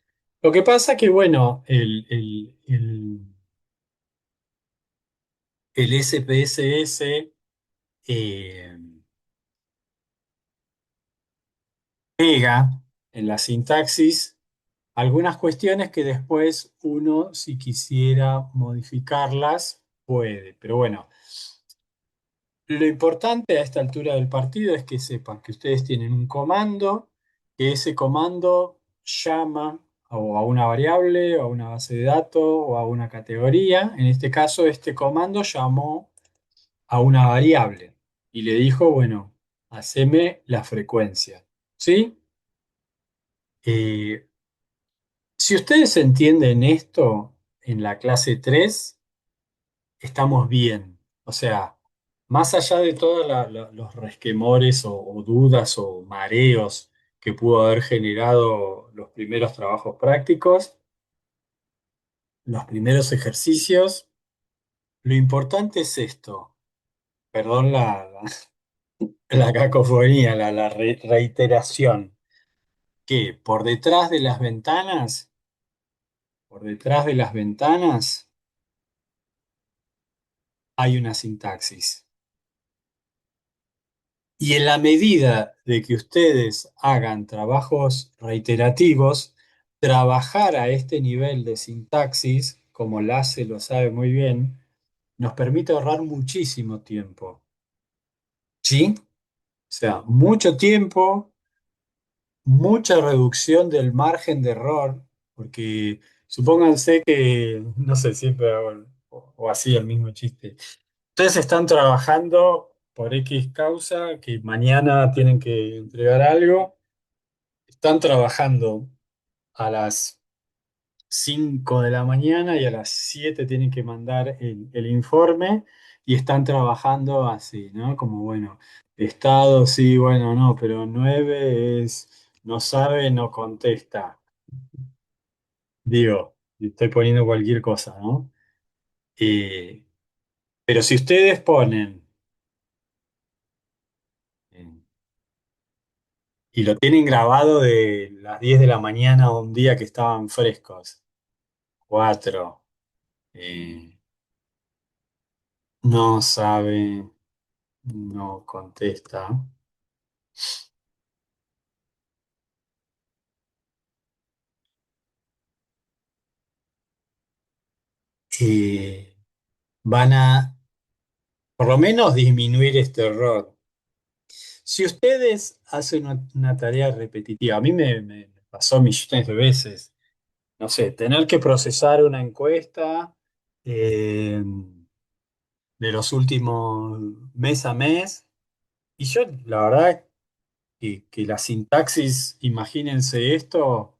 Lo que pasa que, bueno, el SPSS eh, pega en la sintaxis algunas cuestiones que después uno, si quisiera modificarlas, puede. Pero bueno, lo importante a esta altura del partido es que sepan que ustedes tienen un comando, que ese comando llama o a una variable, o a una base de datos, o a una categoría. En este caso, este comando llamó a una variable y le dijo, bueno, haceme la frecuencia. ¿sí? Eh, si ustedes entienden esto en la clase 3 estamos bien. O sea, más allá de todos los resquemores o dudas o mareos que pudo haber generado los primeros trabajos prácticos, los primeros ejercicios, lo importante es esto. Perdón la cacofonía, la reiteración, que por detrás de las ventanas hay una sintaxis. Y en la medida de que ustedes hagan trabajos reiterativos, trabajar a este nivel de sintaxis, como LASE lo sabe muy bien, nos permite ahorrar muchísimo tiempo. ¿Sí? O sea, mucho tiempo, mucha reducción del margen de error, porque supónganse que, no sé, siempre hago o así el mismo chiste. Ustedes están trabajando por X causa, que mañana tienen que entregar algo, están trabajando a las 5 de la mañana y a las 7 tienen que mandar el informe y están trabajando así, ¿no? Como, bueno, estado, sí, bueno, no, pero 9 es, no sabe, no contesta. Digo, estoy poniendo cualquier cosa, ¿no? Eh, pero si ustedes ponen... eh, y lo tienen grabado de las 10 de la mañana a un día que estaban frescos. 4. No sabe, no contesta. Eh, van a por lo menos disminuir este error. Si ustedes hacen una tarea repetitiva, a mí me pasó millones de veces, no sé, tener que procesar una encuesta eh, de los últimos mes a mes. Y yo, la verdad, que la sintaxis, imagínense esto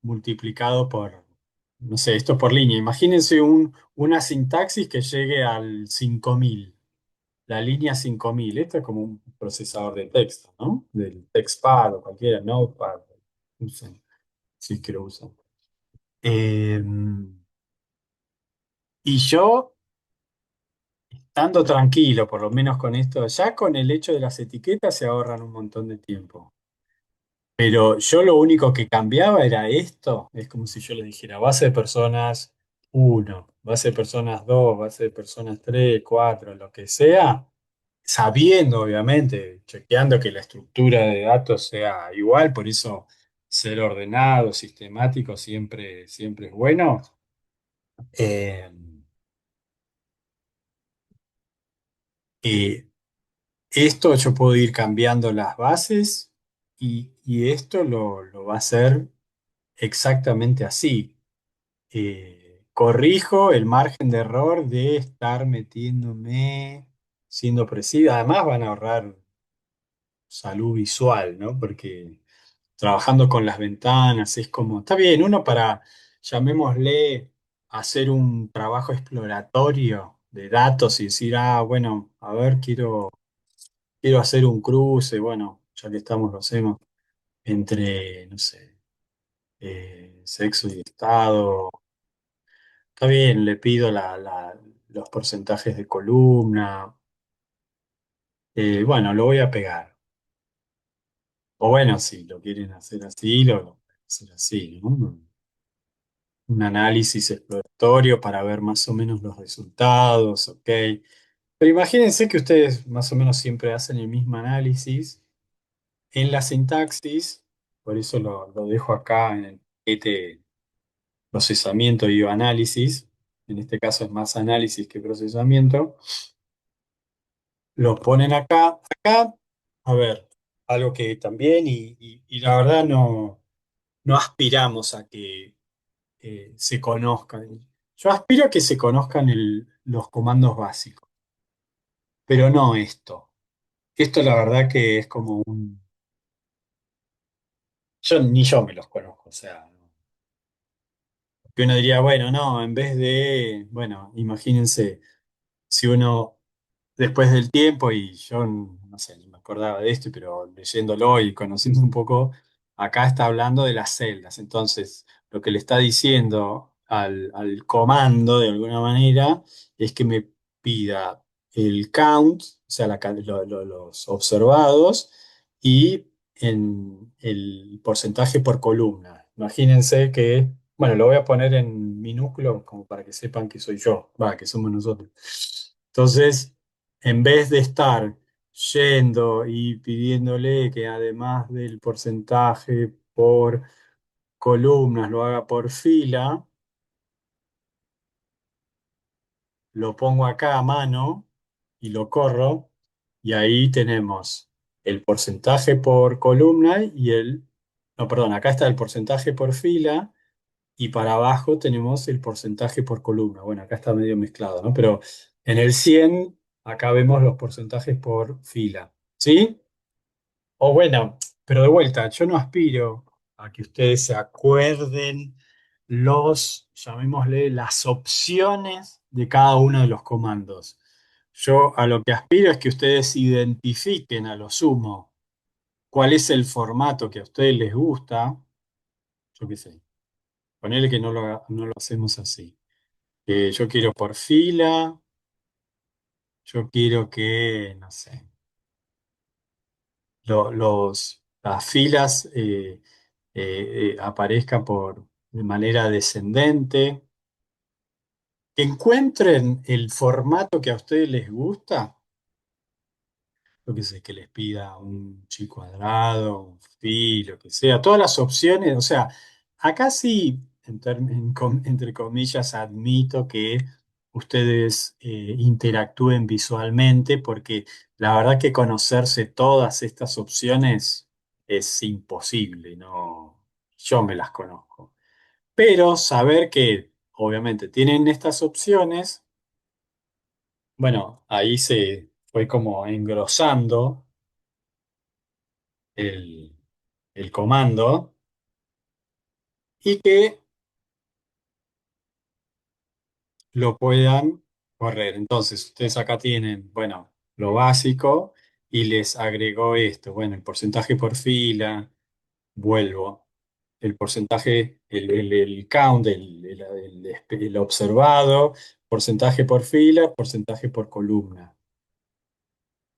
multiplicado por, no sé, esto por línea. Imagínense una sintaxis que llegue al 5000, la línea 5000. Esto es como un procesador de texto, ¿no? Del TextPad o cualquiera, Notepad, usen, si es que lo usan. Eh, y yo, estando tranquilo, por lo menos con esto, ya con el hecho de las etiquetas se ahorran un montón de tiempo. Pero yo lo único que cambiaba era esto. Es como si yo le dijera base de personas uno, base de personas 2, base de personas 3, 4, lo que sea, sabiendo, obviamente, chequeando que la estructura de datos sea igual, por eso ser ordenado, sistemático, siempre es bueno. Eh, y esto yo puedo ir cambiando las bases y esto lo va a hacer exactamente así. Corrijo el margen de error de estar metiéndome, siendo preciso. Además van a ahorrar salud visual, ¿no? Porque trabajando con las ventanas es como, está bien, uno para, llamémosle, hacer un trabajo exploratorio de datos y decir, ah, bueno, a ver, quiero hacer un cruce, bueno, ya que estamos, lo hacemos, entre, no sé, sexo y estado. Está bien, le pido los porcentajes de columna. Bueno, lo voy a pegar. O bueno, si lo quieren hacer así, lo pueden hacer así, ¿no? Un análisis exploratorio para ver más o menos los resultados, ¿ok? Pero imagínense que ustedes más o menos siempre hacen el mismo análisis en la sintaxis, por eso lo dejo acá en el paquete procesamiento y análisis. En este caso es más análisis que procesamiento. Lo ponen acá, a ver, algo que también, y la verdad no aspiramos a que se conozcan. Yo aspiro a que se conozcan los comandos básicos, pero no esto. Esto la verdad que es como ni yo me los conozco, o sea, que uno diría, bueno, no, en vez de, bueno, imagínense, si uno después del tiempo, y yo no sé, ni me acordaba de esto, pero leyéndolo y conociendo un poco, acá está hablando de las celdas. Entonces, lo que le está diciendo al comando, de alguna manera, es que me pida el count, o sea, los observados, y en el porcentaje por columna. Imagínense que, bueno, lo voy a poner en minúsculo como para que sepan que soy yo, va, que somos nosotros. Entonces, en vez de estar yendo y pidiéndole que además del porcentaje por columnas lo haga por fila, lo pongo acá a mano y lo corro, y ahí tenemos el porcentaje por columna no, perdón, acá está el porcentaje por fila, y para abajo tenemos el porcentaje por columna. Bueno, acá está medio mezclado, ¿no? Pero en el 100 acá vemos los porcentajes por fila, ¿sí? O bueno, pero de vuelta, yo no aspiro a que ustedes se acuerden llamémosle, las opciones de cada uno de los comandos. Yo a lo que aspiro es que ustedes identifiquen a lo sumo cuál es el formato que a ustedes les gusta. Yo qué sé, ponele que no lo hacemos así. Yo quiero por fila, yo quiero que, no sé, las filas aparezcan de manera descendente, que encuentren el formato que a ustedes les gusta, lo que sé, que les pida un chi cuadrado, un fi, lo que sea, todas las opciones, o sea, acá sí, entre comillas, admito que ustedes interactúen visualmente, porque la verdad que conocerse todas estas opciones es imposible, no, yo me las conozco. Pero saber que obviamente tienen estas opciones, bueno, ahí se fue como engrosando el, el comando, y que lo puedan correr. Entonces, ustedes acá tienen, bueno, lo básico, y les agregó esto. Bueno, el porcentaje por fila, vuelvo. El porcentaje, el count, el observado, porcentaje por fila, porcentaje por columna.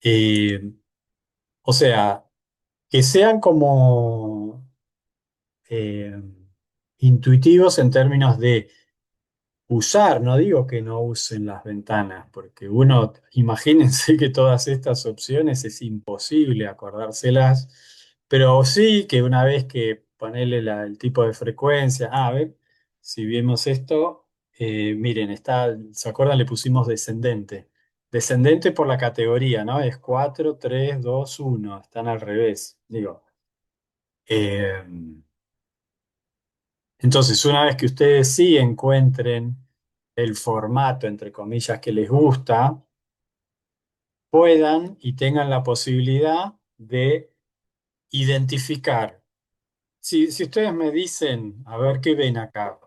Eh, o sea, que sean como eh, intuitivos en términos de usar. No digo que no usen las ventanas, porque uno, imagínense que todas estas opciones es imposible acordárselas, pero sí que una vez que ponerle el tipo de frecuencia, a ver, si vemos esto, miren, ¿se acuerdan? Le pusimos descendente. Descendente por la categoría, ¿no? Es 4 3 2 1, están al revés, digo. Eh, entonces, una vez que ustedes sí encuentren el formato, entre comillas, que les gusta, puedan y tengan la posibilidad de identificar. Si ustedes me dicen, a ver qué ven acá,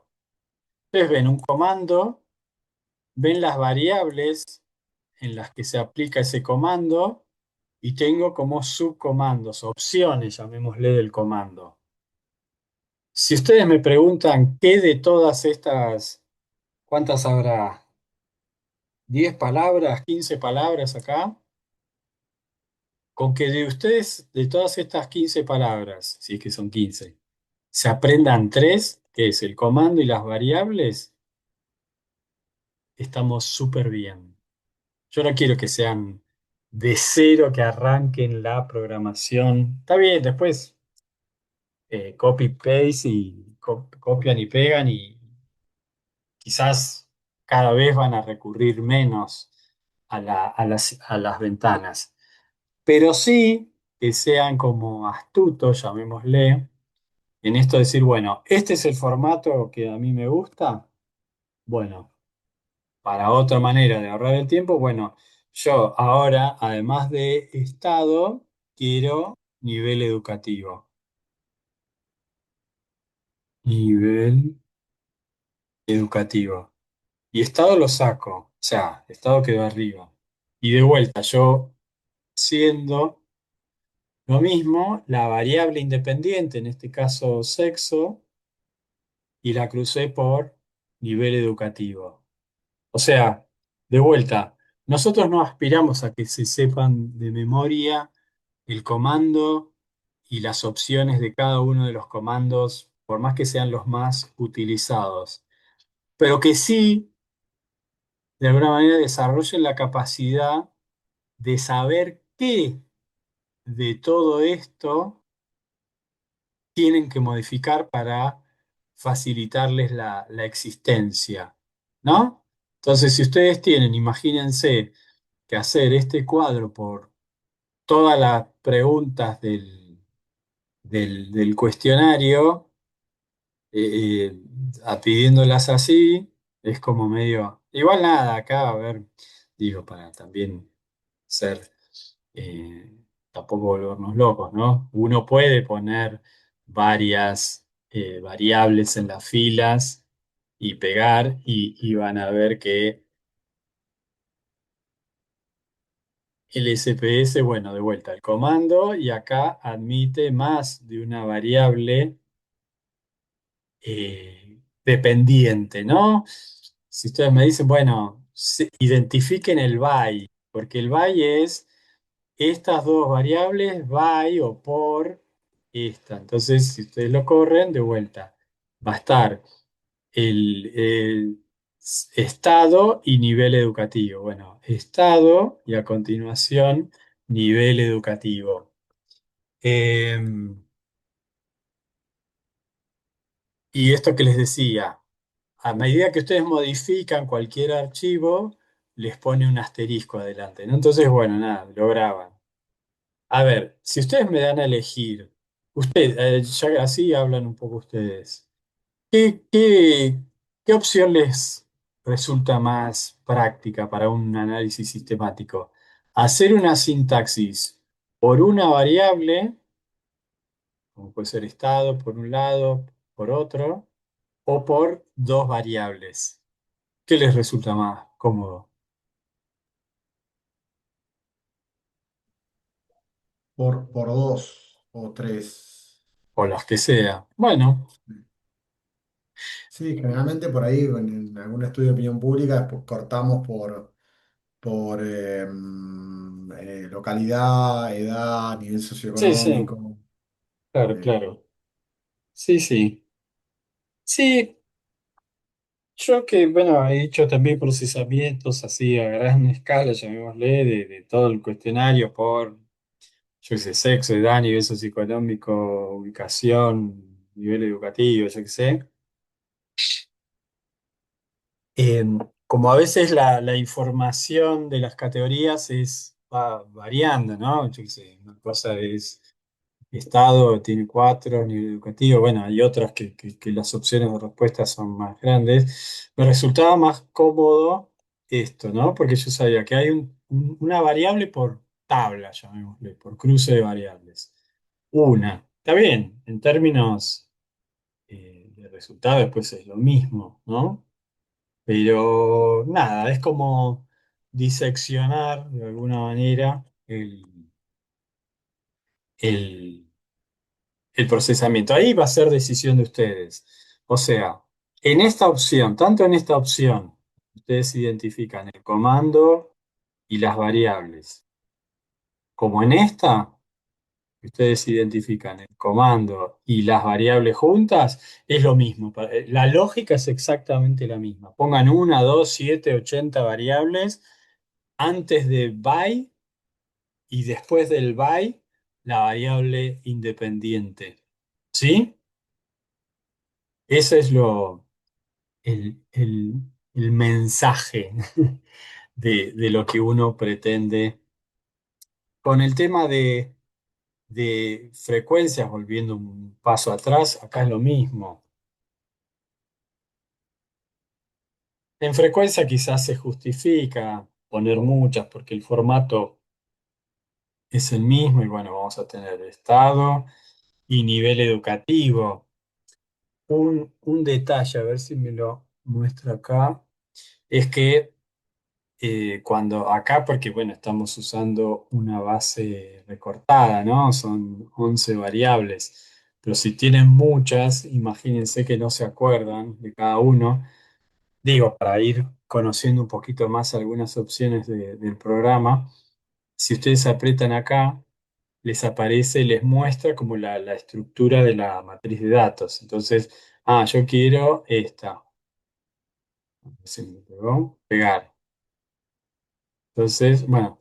ustedes ven un comando, ven las variables en las que se aplica ese comando, y tengo como subcomandos, opciones, llamémosle, del comando. Si ustedes me preguntan qué de todas estas, ¿cuántas habrá? ¿10 palabras, 15 palabras acá? Con que de ustedes, de todas estas 15 palabras, si es que son 15, se aprendan tres, que es el comando y las variables, estamos súper bien. Yo no quiero que sean de cero, que arranquen la programación. Está bien, después copy-paste y copian y pegan, y quizás cada vez van a recurrir menos a las ventanas. Pero sí que sean como astutos, llamémosle, en esto de decir, bueno, este es el formato que a mí me gusta. Bueno, para otra manera de ahorrar el tiempo, bueno, yo ahora, además de estado, quiero nivel educativo. nivel educativo. Y estado lo saco, o sea, estado quedó arriba. Y de vuelta, yo siendo lo mismo, la variable independiente, en este caso sexo, y la crucé por nivel educativo. O sea, de vuelta, nosotros no aspiramos a que se sepan de memoria el comando y las opciones de cada uno de los comandos, por más que sean los más utilizados, pero que sí, de alguna manera, desarrollen la capacidad de saber qué de todo esto tienen que modificar para facilitarles la existencia, ¿no? Entonces, si ustedes tienen, imagínense que hacer este cuadro por todas las preguntas del cuestionario, eh, pidiéndolas así, es como medio, igual nada, acá, a ver, digo, para también ser, eh, tampoco volvernos locos, ¿no? Uno puede poner varias variables en las filas y pegar y van a ver que el SPS, bueno, de vuelta al comando y acá admite más de una variable dependiente, ¿no? Si ustedes me dicen, bueno, identifiquen el by, porque el by es estas dos variables by o por esta. Entonces, si ustedes lo corren, de vuelta, va a estar el estado y nivel educativo. Bueno, estado y a continuación nivel educativo. Em, y esto que les decía. A medida que ustedes modifican cualquier archivo, les pone un asterisco adelante, ¿no? Entonces, bueno, nada, lo graban. A ver, si ustedes me dan a elegir, ya así hablan un poco ustedes, ¿qué, qué, qué opción les resulta más práctica para un análisis sistemático? ¿Hacer una sintaxis por una variable, como puede ser estado por un lado, por otro, o por dos variables? ¿Qué les resulta más cómodo? por dos o tres. O las que sea. Bueno, Sí, generalmente por ahí en algún estudio de opinión pública pues, cortamos por localidad, edad, nivel sí, sí, socioeconómico. claro, eh, claro. Sí, sí. Sí, yo que, bueno, he hecho también procesamientos así a gran escala, llamémosle, de todo el cuestionario por, yo qué sé, sexo, edad, nivel socioeconómico, ubicación, nivel educativo, yo qué sé. Eh, Como a veces la información de las categorías va variando, ¿no? Yo qué sé, una cosa es Estado tiene cuatro, nivel educativo, bueno, hay otras que las opciones de respuesta son más grandes. Me resultaba más cómodo esto, ¿no? Porque yo sabía que hay una variable por tabla, llamémosle, por cruce de variables. Una. Está bien, en términos de resultado después es lo mismo, ¿no? Pero nada, es como diseccionar de alguna manera el el procesamiento. Ahí va a ser decisión de ustedes. O sea, en esta opción, tanto en esta opción, ustedes identifican el comando y las variables, como en esta, ustedes identifican el comando y las variables juntas, es lo mismo. La lógica es exactamente la misma. Pongan una, dos, siete, 80 variables antes de by y después del by, la variable independiente. ¿Sí? Ese es el mensaje de lo que uno pretende. Con el tema de frecuencias, volviendo un paso atrás, acá es lo mismo. En frecuencia quizás se justifica poner muchas porque el formato es el mismo y bueno, vamos a tener estado y nivel educativo. un detalle, a ver si me lo muestra acá, es que cuando acá, porque bueno, estamos usando una base recortada, ¿no? Son 11 variables, pero si tienen muchas, imagínense que no se acuerdan de cada uno. Digo, para ir conociendo un poquito más algunas opciones del programa, si ustedes aprietan acá, les aparece, les muestra como la estructura de la matriz de datos. Entonces, yo quiero esta. Se me pegó, pegar. Entonces, bueno,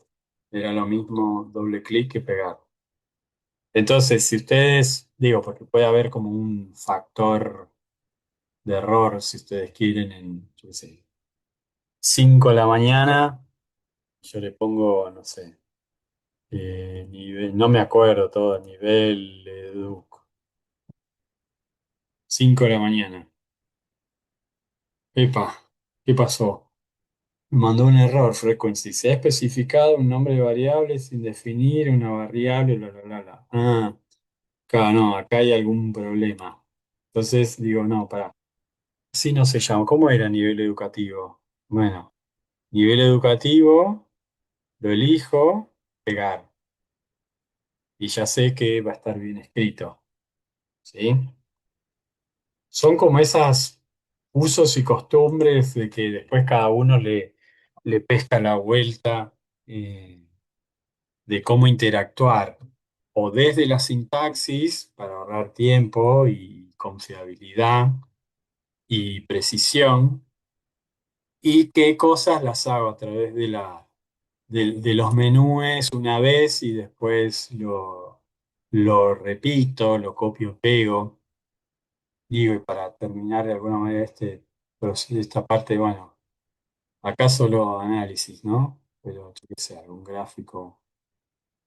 era lo mismo doble clic que pegar. Entonces, si ustedes, digo, porque puede haber como un factor de error si ustedes quieren en, yo qué sé, 5 de la mañana, yo le pongo, no sé, no me acuerdo todo, nivel educ. 5 de la mañana. Epa, ¿qué pasó? Me mandó un error, frequency. Se ha especificado un nombre de variable sin definir una variable, bla, bla, bla, bla. Claro, no, acá hay algún problema. Entonces digo, no, pará. Así no se llama. ¿Cómo era nivel educativo? Bueno, nivel educativo, lo elijo, pegar. Y ya sé que va a estar bien escrito. ¿Sí? Son como esas usos y costumbres de que después cada uno le pesca la vuelta de cómo interactuar. O desde la sintaxis para ahorrar tiempo y confiabilidad y precisión, y qué cosas las hago a través de los menús una vez y después lo repito, lo copio, pego. Digo, y para terminar de alguna manera esta parte, bueno, acá solo análisis, ¿no? Pero yo qué sé, algún gráfico,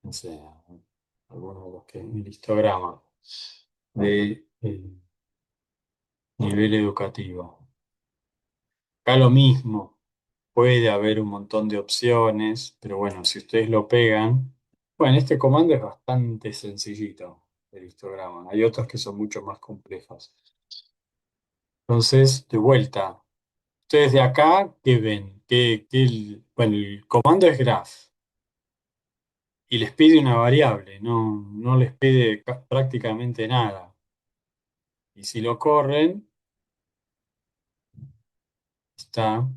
no sé, alguno de los que, el histograma de nivel educativo. Acá lo mismo. Puede haber un montón de opciones, pero bueno, si ustedes lo pegan, bueno, este comando es bastante sencillito, el histograma. Hay otros que son mucho más complejos. Entonces, de vuelta, ustedes de acá, ¿qué ven? Bueno, el comando es graph y les pide una variable, no les pide prácticamente nada. Y si lo corren, está,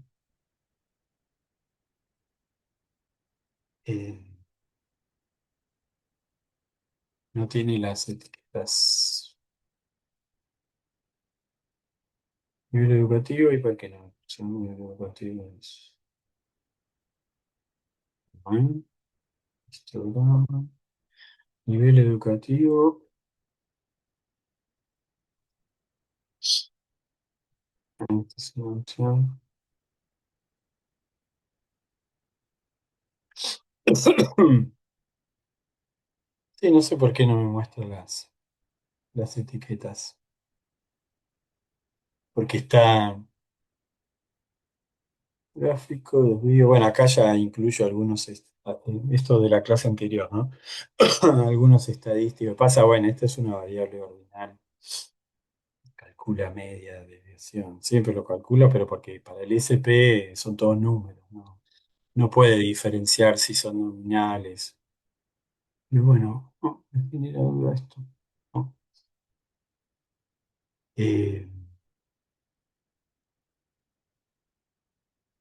eh, no tiene las etiquetas. Nivel educativo, ¿y por qué no? Son nivel educativo. Bueno, histograma, nivel educativo. Presentación. Sí, no sé por qué no me muestra las etiquetas. Porque está gráfico, desvío. Bueno, acá ya incluyo algunos, esto de la clase anterior, ¿no? Algunos estadísticos. Pasa, bueno, esta es una variable ordinal. Calcula media, desviación. Siempre lo calcula, pero porque para el SP son todos números, ¿no? No puede diferenciar si son nominales. Y bueno, no, me genera duda esto. No. Eh,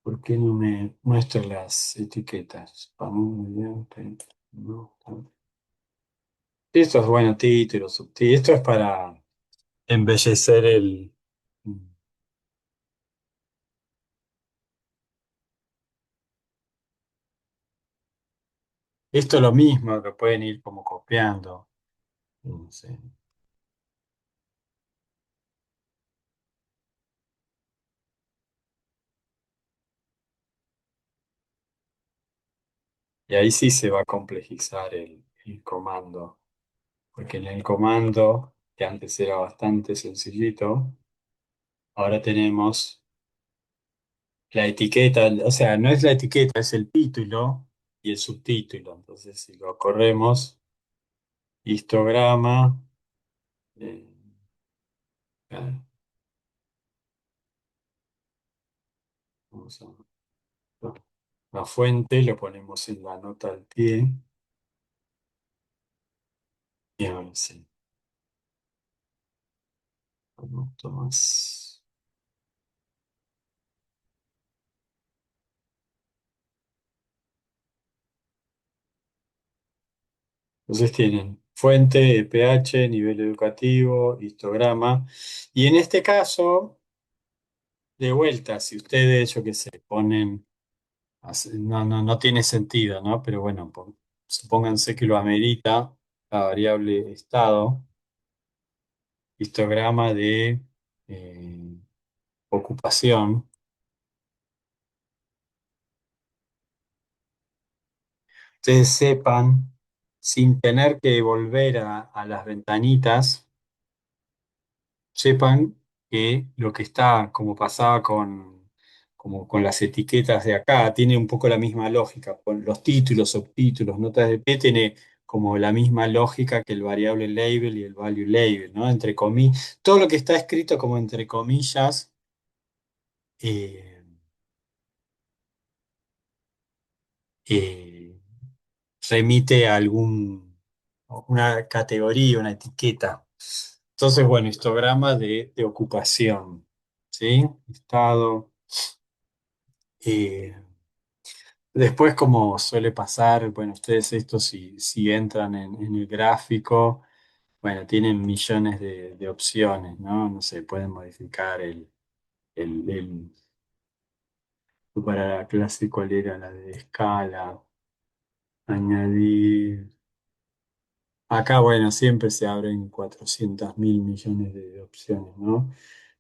¿Por qué no me muestra las etiquetas? No, esto es bueno, título, subtítulo. Esto es para embellecer el. Esto es lo mismo, que pueden ir como copiando. No sé. Y ahí sí se va a complejizar el comando. Porque en el comando, que antes era bastante sencillito, ahora tenemos la etiqueta, o sea, no es la etiqueta, es el título y el subtítulo. Entonces, si lo corremos, histograma, eh, claro. vamos a la fuente, lo ponemos en la nota al pie. Y ahora sí, un poquito más. Entonces tienen fuente, pH, nivel educativo, histograma. Y en este caso, de vuelta, si ustedes, yo qué sé, ponen, no tiene sentido, ¿no? Pero bueno, supónganse que lo amerita la variable estado, histograma de eh, ocupación. Ustedes sepan, sin tener que volver a las ventanitas, sepan que lo que está, como pasaba como con las etiquetas de acá, tiene un poco la misma lógica. Con los títulos, subtítulos, notas de pie, tiene como la misma lógica que el variable label y el value label, ¿no? Entre comillas, todo lo que está escrito como entre comillas, eh, eh, remite a una categoría, una etiqueta. Entonces, bueno, histograma de ocupación, ¿sí? Estado. eh, Después, como suele pasar, bueno, ustedes esto si entran en el gráfico, bueno, tienen millones de opciones, ¿no? No sé, pueden modificar el para la clase, ¿cuál era la de escala? Añadir. Acá, bueno, siempre se abren 400.000 millones de opciones, ¿no?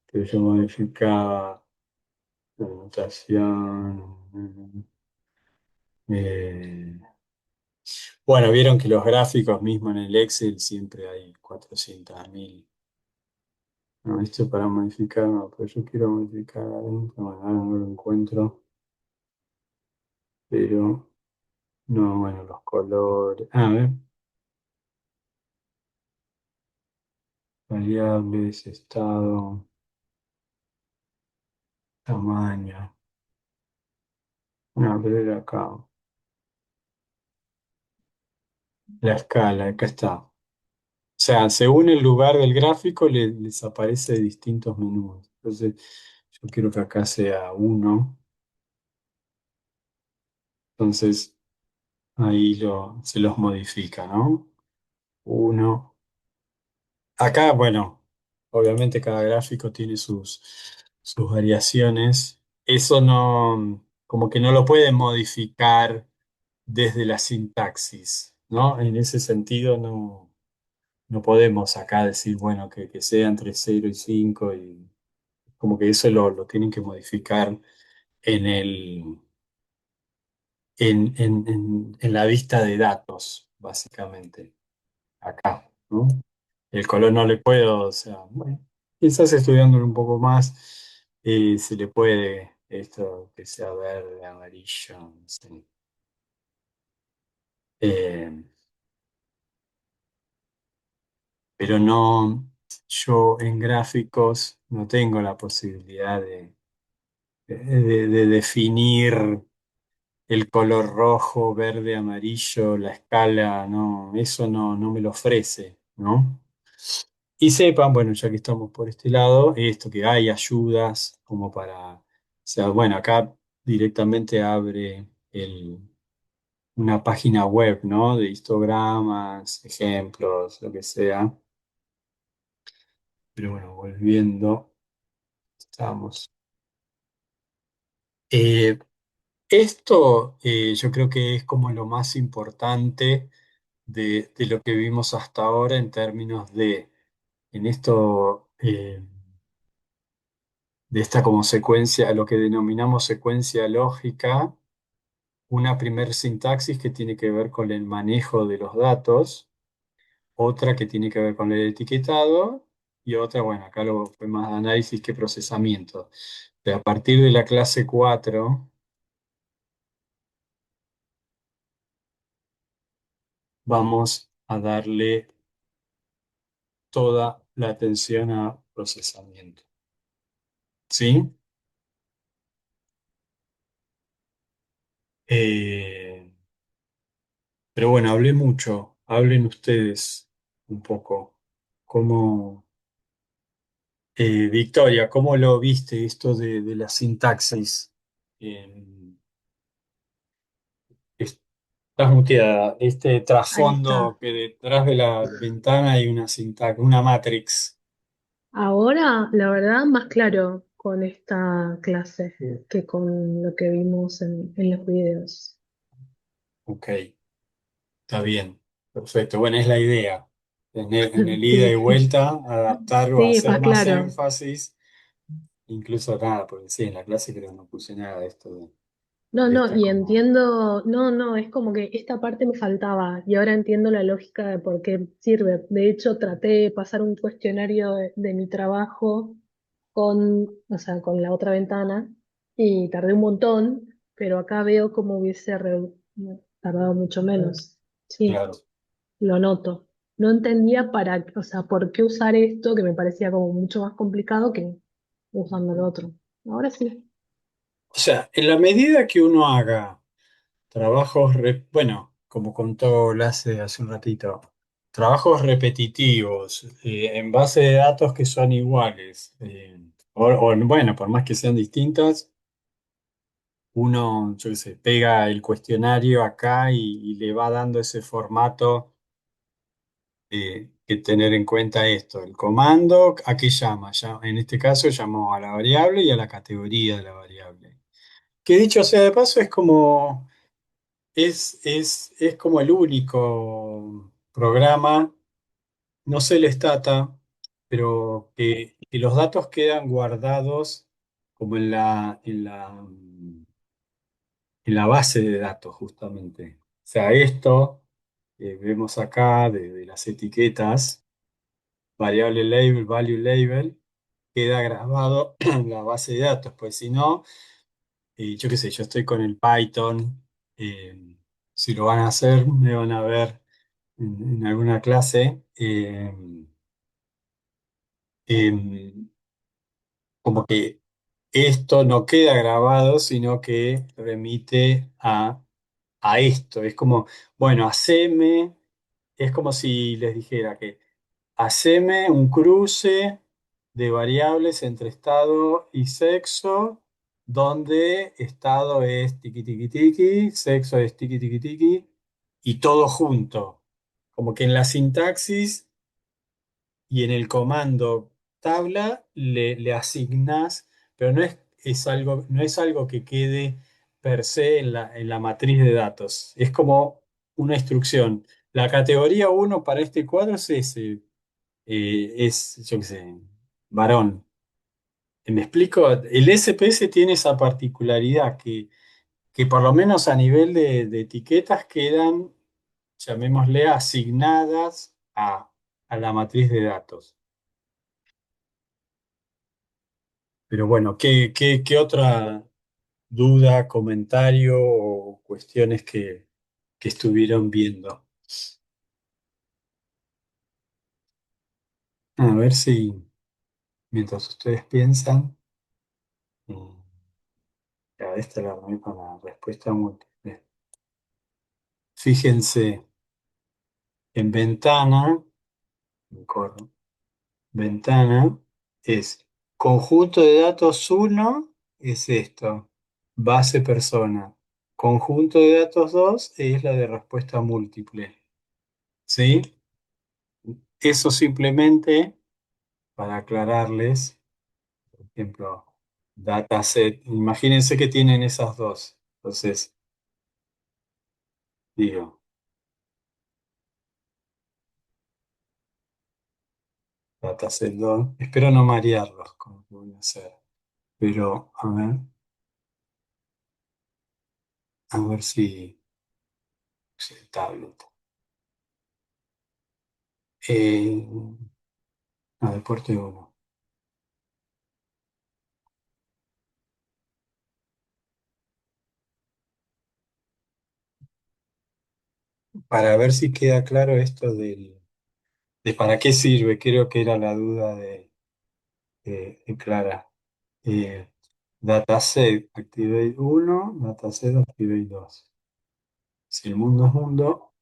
Pero yo modificaba la notación. eh, bueno, vieron que los gráficos mismo en el Excel siempre hay 400.000. No, esto para modificar, no, pero yo quiero modificar adentro. Bueno, ahora no lo encuentro, pero no, bueno, los colores. A ver, variables, estado, tamaño. No, pero era acá. La escala, acá está. O sea, según el lugar del gráfico les aparece distintos menús. Entonces, yo quiero que acá sea uno. Entonces, ahí se los modifica, ¿no? Uno. Acá, bueno, obviamente cada gráfico tiene sus variaciones. Eso no, como que no lo pueden modificar desde la sintaxis, ¿no? En ese sentido no podemos acá decir, bueno, que sea entre 0 y 5 y como que eso lo tienen que modificar en en la vista de datos, básicamente, acá, ¿no? El color no le puedo, o sea, bueno, quizás estudiándolo un poco más, se le puede esto que sea verde, amarillo, no sé. Eh, pero no, yo en gráficos no tengo la posibilidad de definir el color rojo, verde, amarillo, la escala, no, eso no me lo ofrece, ¿no? Y sepan, bueno, ya que estamos por este lado, esto que hay ayudas como o sea, bueno, acá directamente abre una página web, ¿no? De histogramas, ejemplos, lo que sea. Pero bueno, volviendo, estamos. Eh, Esto yo creo que es como lo más importante de lo que vimos hasta ahora en términos en esto, de esta como secuencia, lo que denominamos secuencia lógica, una primer sintaxis que tiene que ver con el manejo de los datos, otra que tiene que ver con el etiquetado y otra, bueno, acá lo fue más análisis que procesamiento. Pero a partir de la clase 4 vamos a darle toda la atención a procesamiento. ¿Sí? Eh, pero bueno, hablé mucho. Hablen ustedes un poco. ¿Cómo, Victoria, cómo lo viste esto de la sintaxis? Eh, Estás muteada. Este Ahí trasfondo está. que detrás de la ventana hay una sintaxis, una matrix. Ahora, la verdad, más claro con esta clase que con lo que vimos en los videos. Ok, está bien. Perfecto. Bueno, es la idea. En el ida y Sí, vuelta, adaptar o sí, es hacer más más claro. énfasis. Incluso nada, porque sí, en la clase creo que no puse nada de esto No, de no, esta y como. entiendo, no, no, es como que esta parte me faltaba y ahora entiendo la lógica de por qué sirve. De hecho, traté de pasar un cuestionario de mi trabajo con, o sea, con la otra ventana y tardé un montón, pero acá veo como hubiese tardado mucho menos. Sí, Claro. lo noto. No entendía para, o sea, por qué usar esto que me parecía como mucho más complicado que usando lo otro. Ahora sí. O sea, en la medida que uno haga trabajos, bueno, como contó Lasse hace un ratito, trabajos repetitivos en base de datos que son iguales, bueno, por más que sean distintas, uno, yo qué sé, pega el cuestionario acá y le va dando ese formato que tener en cuenta esto. El comando, ¿a qué llama? En este caso llamó a la variable y a la categoría de la variable. Que dicho sea de paso, es como el único programa, no sé el stata, pero que los datos quedan guardados como en la base de datos, justamente. O sea, esto que vemos acá de las etiquetas, variable label, value label, queda grabado en la base de datos, pues si no, yo qué sé, yo estoy con el Python, si lo van a hacer, me van a ver en alguna clase, em, como que esto no queda grabado, sino que remite a esto. Es como, bueno, es como si les dijera que haceme un cruce de variables entre estado y sexo, donde estado es tiki tiki tiki, sexo es tiki tiki tiki, y todo junto. Como que en la sintaxis y en el comando tabla le asignás, pero no es algo que quede per se en la matriz de datos. Es como una instrucción. La categoría uno para este cuadro es ese, yo qué sé, varón. ¿Me explico? El SPS tiene esa particularidad que por lo menos a nivel de etiquetas quedan, llamémosle, asignadas a la matriz de datos. Pero bueno, ¿qué otra duda, comentario o cuestiones que estuvieron viendo? A ver si mientras ustedes piensan, mm, ya esta la armé con la respuesta múltiple. Fíjense en ventana, corro, ventana es conjunto de datos uno es esto, base persona. Conjunto de datos 2 es la de respuesta múltiple. ¿Sí? Eso simplemente para aclararles, por ejemplo, dataset, imagínense que tienen esas dos. Entonces, digo, dataset 2, espero no marearlos como que voy a hacer, pero a ver si el tablet. Eh, Deporte uno. Para ver si queda claro esto de para qué sirve, creo que era la duda de Clara. Eh, dataset Activate 1, dataset Activate 2. Si el mundo es mundo,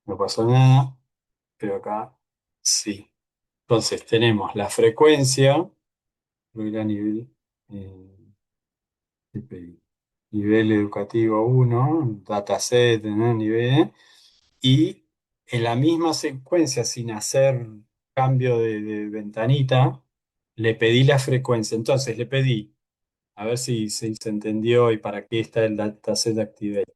no pasó nada, pero acá sí. Entonces tenemos la frecuencia, voy a ir a nivel, TPI, nivel educativo 1, dataset, ¿no? Nivel, y en la misma secuencia, sin hacer cambio de ventanita, le pedí la frecuencia. Entonces le pedí, a ver si se entendió y para qué está el dataset Activate.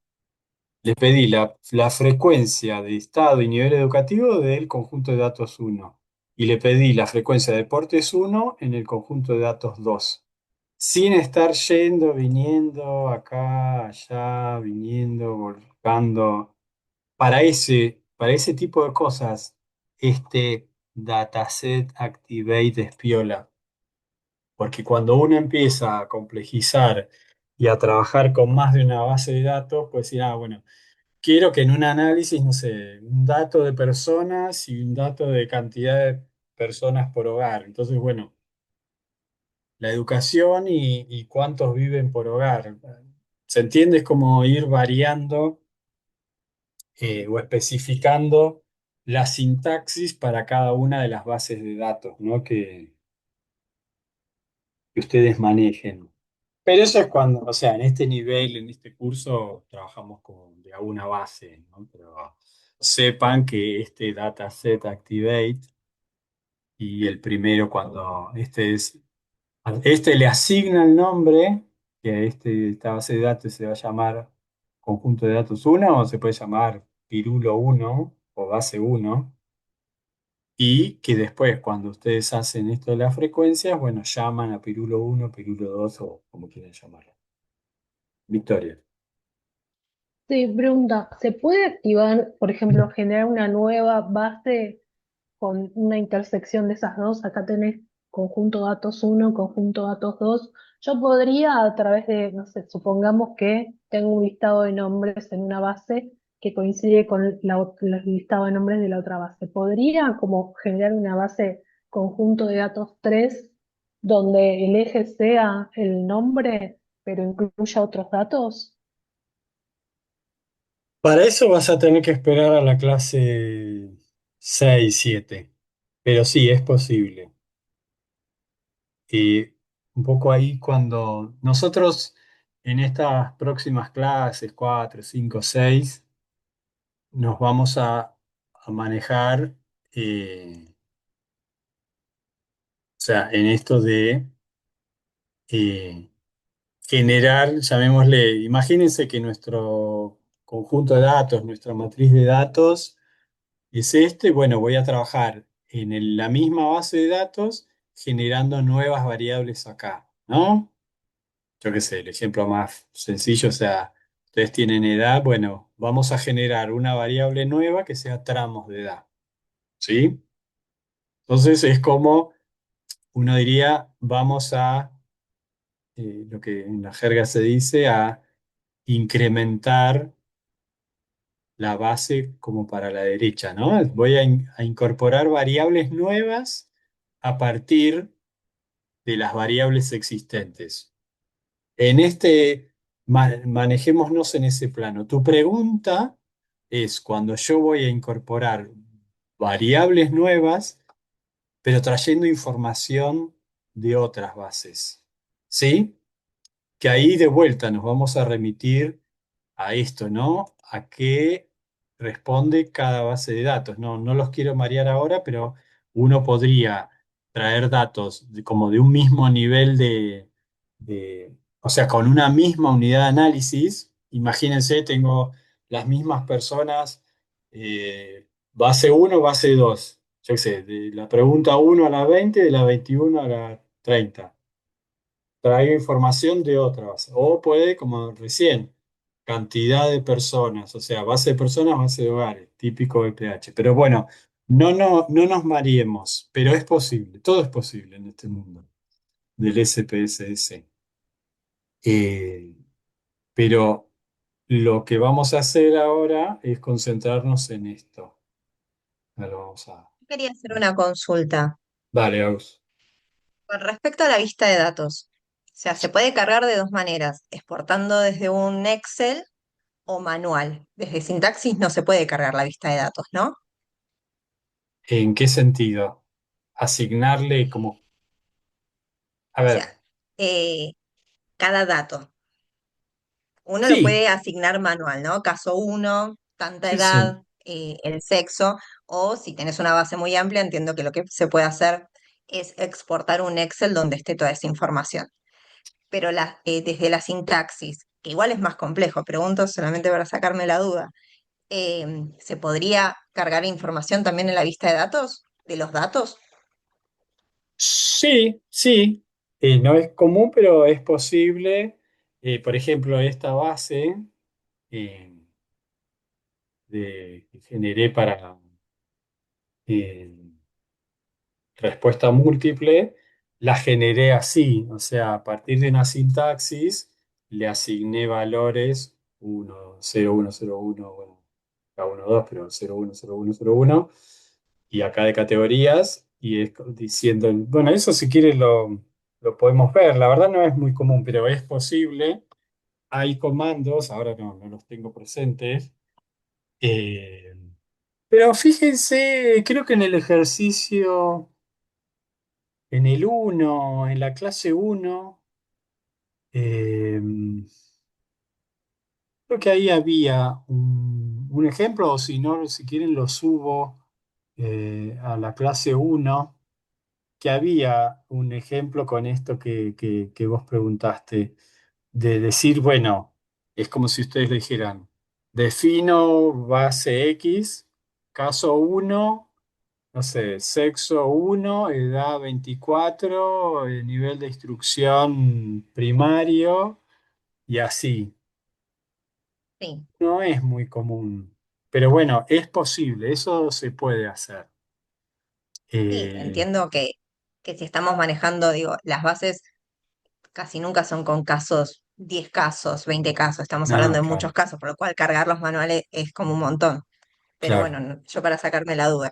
Le pedí la frecuencia de estado y nivel educativo del conjunto de datos 1. Y le pedí la frecuencia de deportes 1 en el conjunto de datos 2. Sin estar yendo, viniendo, acá, allá, viniendo, volcando. Para ese tipo de cosas, este dataset Activate es piola. Porque cuando uno empieza a complejizar y a trabajar con más de una base de datos, pues decir, bueno, quiero que en un análisis, no sé, un dato de personas y un dato de cantidad de personas por hogar. Entonces, bueno, la educación y cuántos viven por hogar. ¿Se entiende? Es como ir variando o especificando la sintaxis para cada una de las bases de datos, ¿no? Que ustedes manejen. Pero eso es cuando, o sea, en este nivel, en este curso, trabajamos con de alguna base, ¿no? Pero sepan que este dataset Activate y el primero cuando este le asigna el nombre, que esta base de datos se va a llamar conjunto de datos 1 o se puede llamar Pirulo 1 o base 1, y que después cuando ustedes hacen esto de las frecuencias, bueno, llaman a Pirulo 1, Pirulo 2 o como quieran llamarlo. Victoria. Sí, pregunta, ¿se puede activar, por ejemplo, generar una nueva base con una intersección de esas dos? Acá tenés conjunto datos uno, conjunto datos 2. Yo podría a través de, no sé, supongamos que tengo un listado de nombres en una base que coincide con el listado de nombres de la otra base. ¿Podría como generar una base conjunto de datos 3 donde el eje sea el nombre, pero incluya otros datos? Para eso vas a tener que esperar a la clase 6, 7. Pero sí, es posible. Y un poco ahí cuando nosotros en estas próximas clases, 4, 5, 6, nos vamos a manejar, o sea, en esto de eh, generar, llamémosle, imagínense que nuestro conjunto de datos, nuestra matriz de datos, es bueno, voy a trabajar en la misma base de datos generando nuevas variables acá, ¿no? Yo qué sé, el ejemplo más sencillo, o sea, ustedes tienen edad, bueno, vamos a generar una variable nueva que sea tramos de edad, ¿sí? Entonces es como uno diría, vamos a, lo que en la jerga se dice, a incrementar la base como para la derecha, ¿no? Voy a incorporar variables nuevas a partir de las variables existentes. En manejémonos en ese plano. Tu pregunta es cuando yo voy a incorporar variables nuevas, pero trayendo información de otras bases. ¿Sí? Que ahí de vuelta nos vamos a remitir a esto, ¿no? A qué responde cada base de datos. No, no los quiero marear ahora, pero uno podría traer datos como de un mismo nivel o sea, con una misma unidad de análisis. Imagínense, tengo las mismas personas, base uno, base 2. Yo qué sé, de la pregunta 1 a la 20, de la 21 a la 30 traiga información de otra base. O puede, como recién, cantidad de personas, o sea, base de personas, base de hogares, típico EPH. Pero bueno, no nos mareemos, pero es posible, todo es posible en este mundo del SPSS. Eh, pero lo que vamos a hacer ahora es concentrarnos en esto. Ahora vamos a... Quería hacer una consulta. Dale, Aus. Con respecto a la vista de datos, o sea, se puede cargar de dos maneras, exportando desde un Excel o manual. Desde Sintaxis no se puede cargar la vista de datos, ¿no? ¿En qué sentido? Asignarle como, a O sea, ver, eh, cada dato. Uno lo sí, puede asignar manual, ¿no? Caso uno, tanta sí, sí. edad, el sexo, o si tenés una base muy amplia, entiendo que lo que se puede hacer es exportar un Excel donde esté toda esa información. Pero desde la sintaxis, que igual es más complejo, pregunto solamente para sacarme la duda, ¿se podría cargar información también en la vista de datos? ¿De los datos? Sí, sí. No es común, pero es posible. Por ejemplo, esta base eh, que generé para eh, respuesta múltiple, la generé así, o sea, a partir de una sintaxis le asigné valores 1, 0, 1, 0, 1, bueno, acá 1, 2, pero 0, 1, 0, 1, 0, 1, y acá de categorías, y es diciendo, bueno, eso si quieres lo podemos ver, la verdad no es muy común, pero es posible, hay comandos, ahora no los tengo presentes, eh, pero fíjense, creo que en el ejercicio... En el uno, en la clase uno, eh, creo que ahí había un ejemplo, o si no, si quieren lo subo a la clase uno, que había un ejemplo con esto que vos preguntaste, de decir, bueno, es como si ustedes le dijeran, defino base X, caso uno, no sé, sexo uno, edad 24, nivel de instrucción primario y así. Sí, No es muy común, pero bueno, es posible, eso se puede hacer. sí, Eh, entiendo que si estamos manejando, digo, las bases casi nunca son con casos, 10 casos, 20 casos, estamos hablando no, de muchos claro, casos, por lo cual cargar los manuales es como un montón. Pero bueno, claro. yo para sacarme la duda.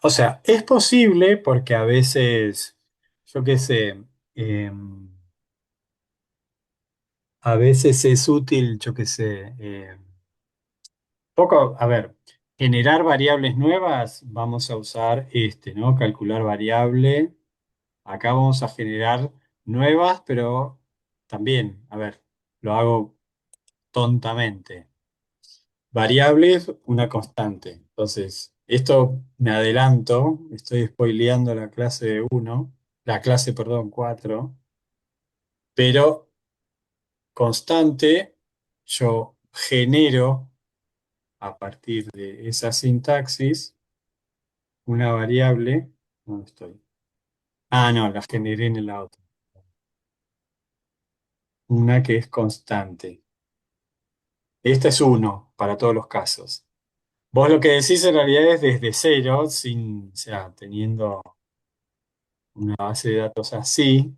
O sea, es posible porque a veces, yo qué sé, a veces es útil, yo qué sé, poco, a ver, generar variables nuevas, vamos a usar este, ¿no? Calcular variable. Acá vamos a generar nuevas, pero también, a ver, lo hago tontamente. Variables, una constante. Entonces, esto me adelanto, estoy spoileando la clase uno, la clase, perdón, 4, pero constante, yo genero a partir de esa sintaxis una variable. ¿Dónde estoy? Ah, no, la generé en la otra. Una que es constante. Esta es uno para todos los casos. Vos lo que decís en realidad es desde cero, sin, o sea, teniendo una base de datos así,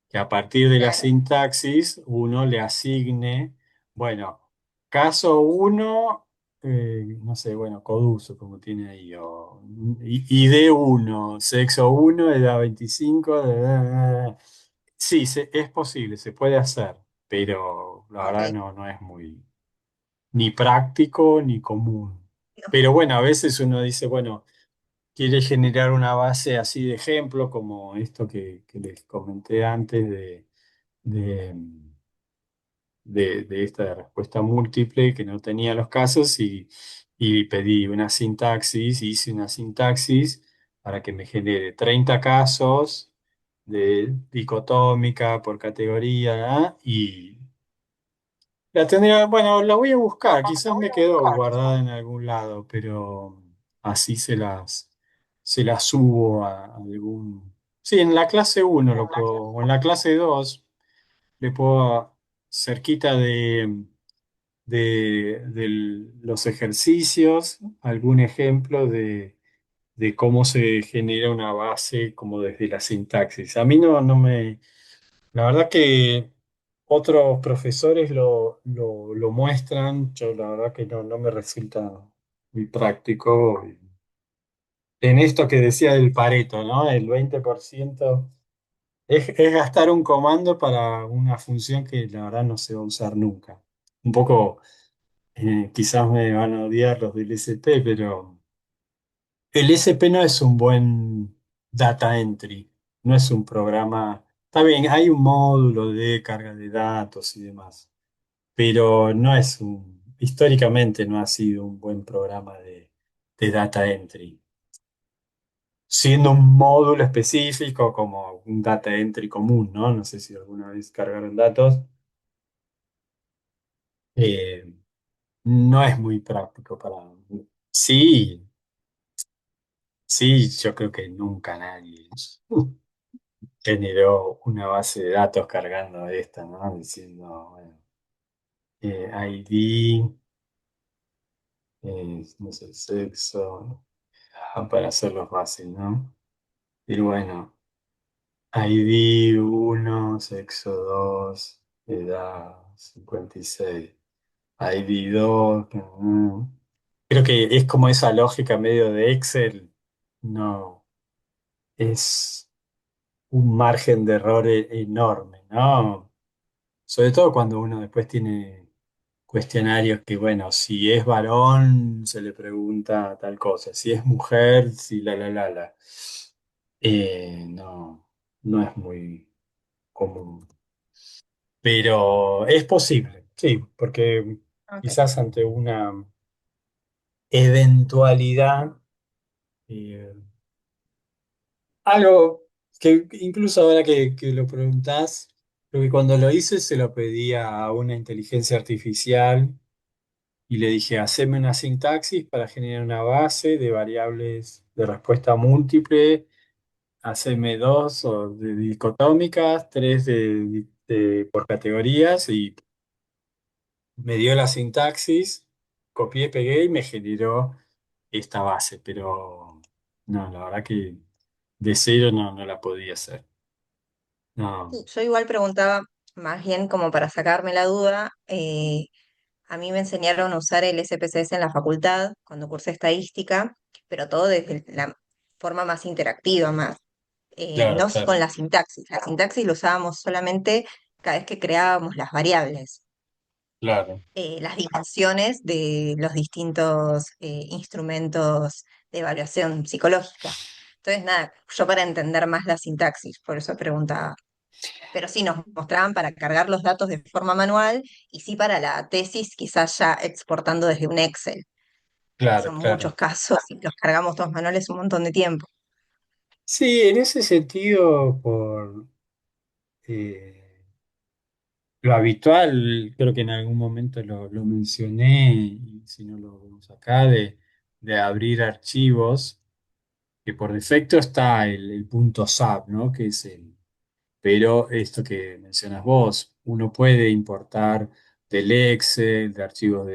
que a partir de la Claro, sintaxis uno le asigne, bueno, caso uno, no sé, bueno, coduso como tiene ahí, o ID uno, sexo uno, edad 25, sí, es posible, se puede hacer, pero la ok. verdad no es muy ni práctico ni común. No, Pero bueno, a veces uno dice, bueno, quiere generar una base así de ejemplo, como esto que les comenté antes de, de esta respuesta múltiple, que no tenía los casos, y pedí una sintaxis, hice una sintaxis para que me genere 30 casos de dicotómica por categoría, ¿ah? Y la tendría, bueno, la voy a buscar, quizás me quedó guardada en algún lado, pero así se las subo a algún... Sí, en la clase uno lo puedo, o en la clase 2 le puedo, cerquita de los ejercicios, algún ejemplo de cómo se genera una base como desde la sintaxis. A mí no me... La verdad que otros profesores lo muestran, yo la verdad que no me resulta muy práctico. En esto que decía del Pareto, ¿no? El 20%. Es gastar un comando para una función que la verdad no se va a usar nunca. Un poco, quizás me van a odiar los del SP, pero el SP no es un buen data entry, no es un programa. Está bien, hay un módulo de carga de datos y demás, pero no es históricamente no ha sido un buen programa de data entry. Siendo un módulo específico como un data entry común, ¿no? No sé si alguna vez cargaron datos, eh, no es muy práctico para... Sí, sí, yo creo que nunca nadie generó una base de datos cargando esta, ¿no? Diciendo, bueno, ID, no sé, sexo, para hacerlo fácil, ¿no? Y bueno, ID 1, sexo 2, edad 56, ID 2, creo que es como esa lógica medio de Excel, no, es un margen de error enorme, ¿no? Sobre todo cuando uno después tiene cuestionarios que, bueno, si es varón, se le pregunta tal cosa, si es mujer, si la. No, no es muy común. Pero es posible, sí, porque Ok. quizás ante una eventualidad, eh, algo que incluso ahora que lo preguntás, creo que cuando lo hice se lo pedía a una inteligencia artificial y le dije, haceme una sintaxis para generar una base de variables de respuesta múltiple, haceme dos o de dicotómicas, tres por categorías y me dio la sintaxis, copié, pegué y me generó esta base, pero no, la verdad que de cero no la podía hacer. No, Sí, yo igual preguntaba más bien como para sacarme la duda. A mí me enseñaron a usar el SPSS en la facultad cuando cursé estadística, pero todo desde la forma más interactiva, más, claro, no con claro, la sintaxis. La sintaxis lo usábamos solamente cada vez que creábamos las variables, claro, las dimensiones de los distintos instrumentos de evaluación psicológica. Entonces, nada, yo para entender más la sintaxis, por eso preguntaba. Pero sí nos mostraban para cargar los datos de forma manual y sí para la tesis, quizás ya exportando desde un Excel, que claro, son muchos claro. casos y los cargamos todos manuales un montón de tiempo. Sí, en ese sentido, por eh, lo habitual, creo que en algún momento lo mencioné, y si no lo vemos acá, de abrir archivos, que por defecto está el punto SAP, ¿no? Que es pero esto que mencionas vos, uno puede importar del Excel, de archivos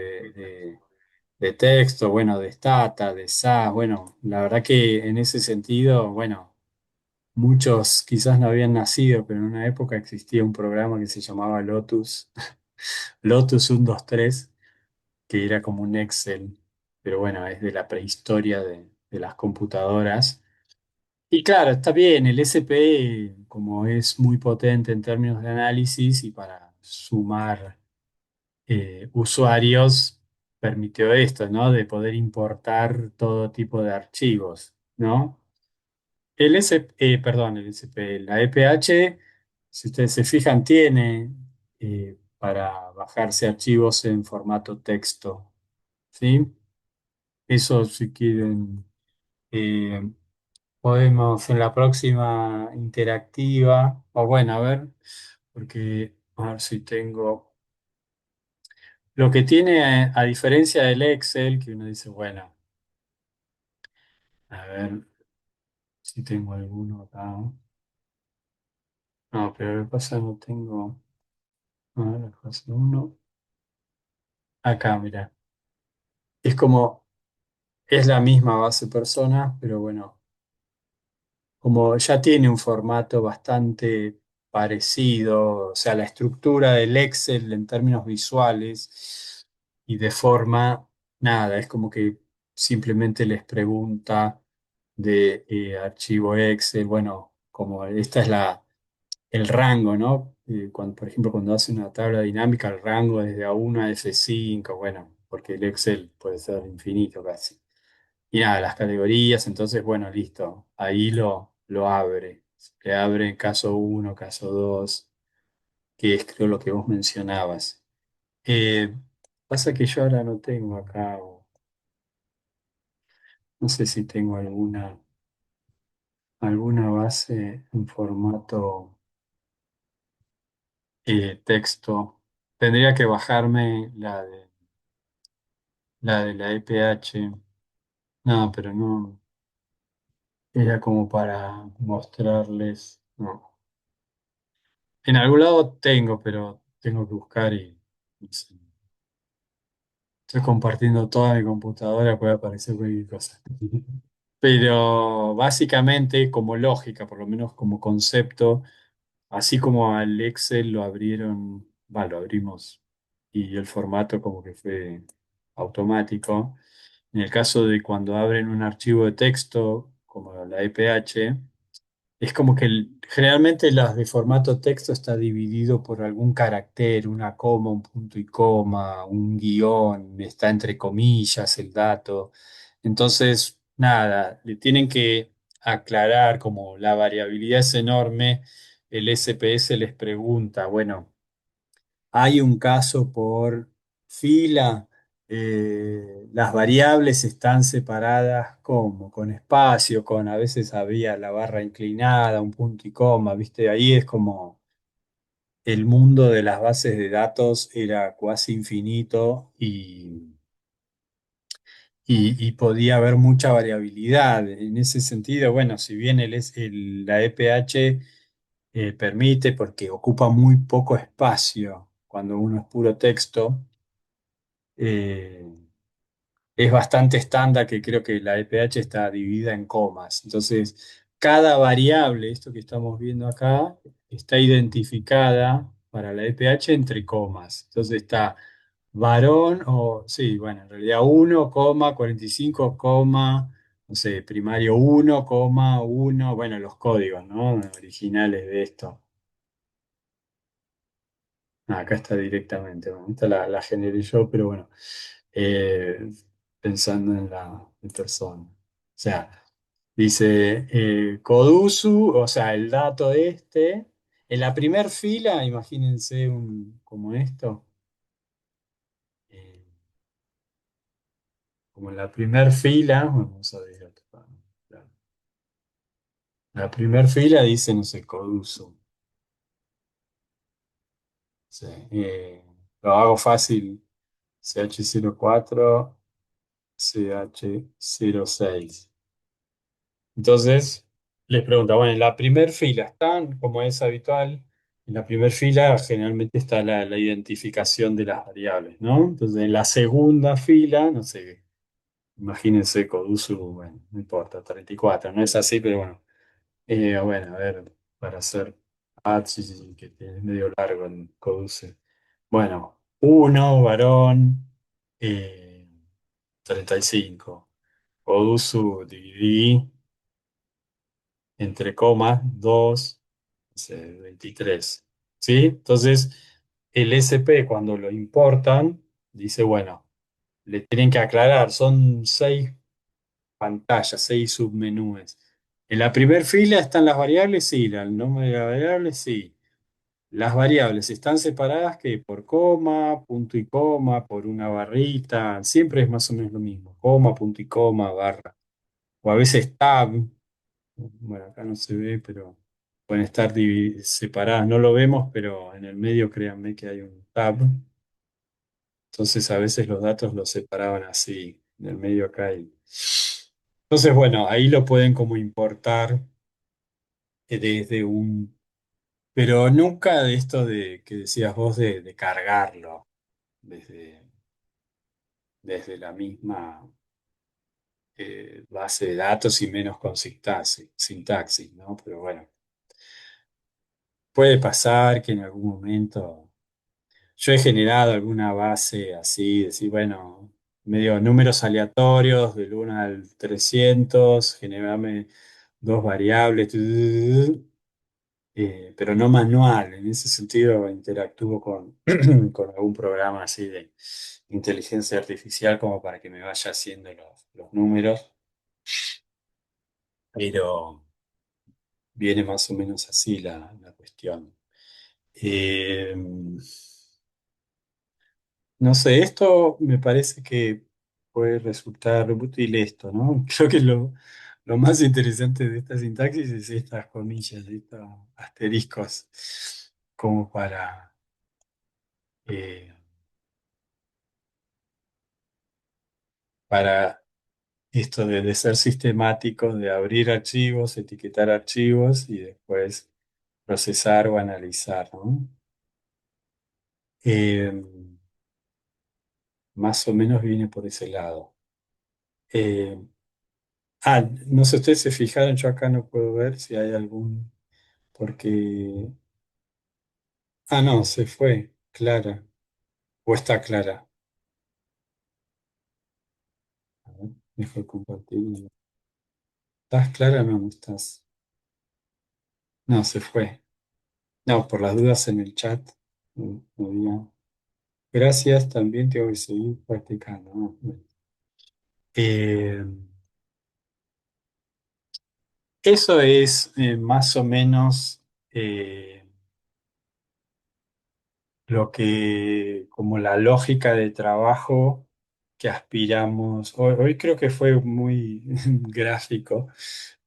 de texto, bueno, de Stata, de SAS, bueno, la verdad que en ese sentido, bueno, muchos quizás no habían nacido, pero en una época existía un programa que se llamaba Lotus, Lotus 123, que era como un Excel, pero bueno, es de la prehistoria de las computadoras. Y claro, está bien, el SP como es muy potente en términos de análisis y para sumar usuarios, permitió esto, ¿no? De poder importar todo tipo de archivos, ¿no? Perdón, el SP, la EPH, si ustedes se fijan, tiene para bajarse archivos en formato texto, ¿sí? Eso si quieren. eh, Podemos en la próxima interactiva, o bueno, a ver, porque a ver si tengo. Lo que tiene, a diferencia del Excel, que uno dice, bueno, a ver si tengo alguno acá. No, pero lo que pasa no tengo. A ver, fase uno. Acá, mira. Es como, es la misma base persona, pero bueno, como ya tiene un formato bastante parecido, o sea, la estructura del Excel en términos visuales y de forma, nada, es como que simplemente les pregunta de archivo Excel, bueno, como esta es el rango, ¿no? Por ejemplo, cuando hace una tabla dinámica, el rango desde A1 a F5, bueno, porque el Excel puede ser infinito casi. Y nada, las categorías, entonces, bueno, listo, ahí lo abre. Le abre caso uno, caso 2, que es creo lo que vos mencionabas. Eh, Pasa que yo ahora no tengo acá, o no sé si tengo alguna base en formato texto. Tendría que bajarme la EPH. No, pero no, era como para mostrarles. No. En algún lado tengo, pero tengo que buscar y no sé. Estoy compartiendo toda mi computadora, puede aparecer cualquier cosa. Pero básicamente, como lógica, por lo menos como concepto, así como al Excel lo abrieron, va, lo abrimos y el formato como que fue automático. En el caso de cuando abren un archivo de texto, como la EPH, es como que generalmente las de formato texto está dividido por algún carácter, una coma, un punto y coma, un guión, está entre comillas el dato. Entonces, nada, le tienen que aclarar como la variabilidad es enorme. El SPS les pregunta, bueno, hay un caso por fila, las variables están separadas como, con espacio, con a veces había la barra inclinada, un punto y coma, ¿viste? Ahí es como el mundo de las bases de datos era cuasi infinito y podía haber mucha variabilidad. En ese sentido, bueno, si bien la EPH permite, porque ocupa muy poco espacio cuando uno es puro texto, eh, es bastante estándar que creo que la EPH está dividida en comas. Entonces, cada variable, esto que estamos viendo acá, está identificada para la EPH entre comas. Entonces está varón o, sí, bueno, en realidad 1,45, no sé, primario 1,1, bueno, los códigos, ¿no? Originales de esto. Ah, acá está directamente. Bueno, esta la generé yo, pero bueno, eh, pensando en la en persona. O sea, dice Codusu, o sea, el dato este. En la primer fila, imagínense como esto. eh, Como en la primer fila, vamos a ver acá. La primer fila dice, no sé, Codusu. Sí, lo hago fácil. CH04. CH06. Entonces, les pregunta, bueno, en la primer fila están, como es habitual, en la primera fila generalmente está la identificación de las variables, ¿no? Entonces, en la segunda fila, no sé, imagínense Codusu, bueno, no importa, 34, no es así, pero bueno. Bueno, a ver, para hacer, sí, sí, sí, que es medio largo el Coduce. Bueno, uno varón, eh, 35. Odusu dividí entre comas 2, 23. ¿Sí? Entonces, el SP cuando lo importan, dice, bueno, le tienen que aclarar, son 6 pantallas, 6 submenúes. En la primera fila están las variables, sí, el nombre de la variable, sí. Las variables están separadas que por coma, punto y coma, por una barrita, siempre es más o menos lo mismo, coma, punto y coma, barra. O a veces tab. Bueno, acá no se ve, pero pueden estar separadas. No lo vemos, pero en el medio créanme que hay un tab. Entonces a veces los datos los separaban así, en el medio acá. Entonces, bueno, ahí lo pueden como importar desde un... Pero nunca de esto de que decías vos de cargarlo desde, desde la misma base de datos y menos con sintaxis, ¿no? Pero bueno, puede pasar que en algún momento... Yo he generado alguna base así, decir, bueno, medio números aleatorios del 1 al 300, generame dos variables, pero no manual. En ese sentido, interactúo con, con algún programa así de inteligencia artificial como para que me vaya haciendo los números, pero viene más o menos así la cuestión. Eh, no sé, esto me parece que puede resultar útil esto, ¿no? Creo que lo más interesante de esta sintaxis es estas comillas, estos asteriscos, como eh, para esto de ser sistemático, de abrir archivos, etiquetar archivos y después procesar o analizar, ¿no? Eh, más o menos viene por ese lado. Eh, no sé, ustedes se fijaron, yo acá no puedo ver si hay algún, porque... Ah, no, se fue, Clara. O está Clara. A ver, dejo de compartir. ¿Estás Clara? No, no estás. No, se fue. No, por las dudas en el chat. No había- Gracias, también tengo que seguir practicando. Bueno. Eh, eso es más o menos lo que, como la lógica de trabajo que aspiramos. Hoy creo que fue muy gráfico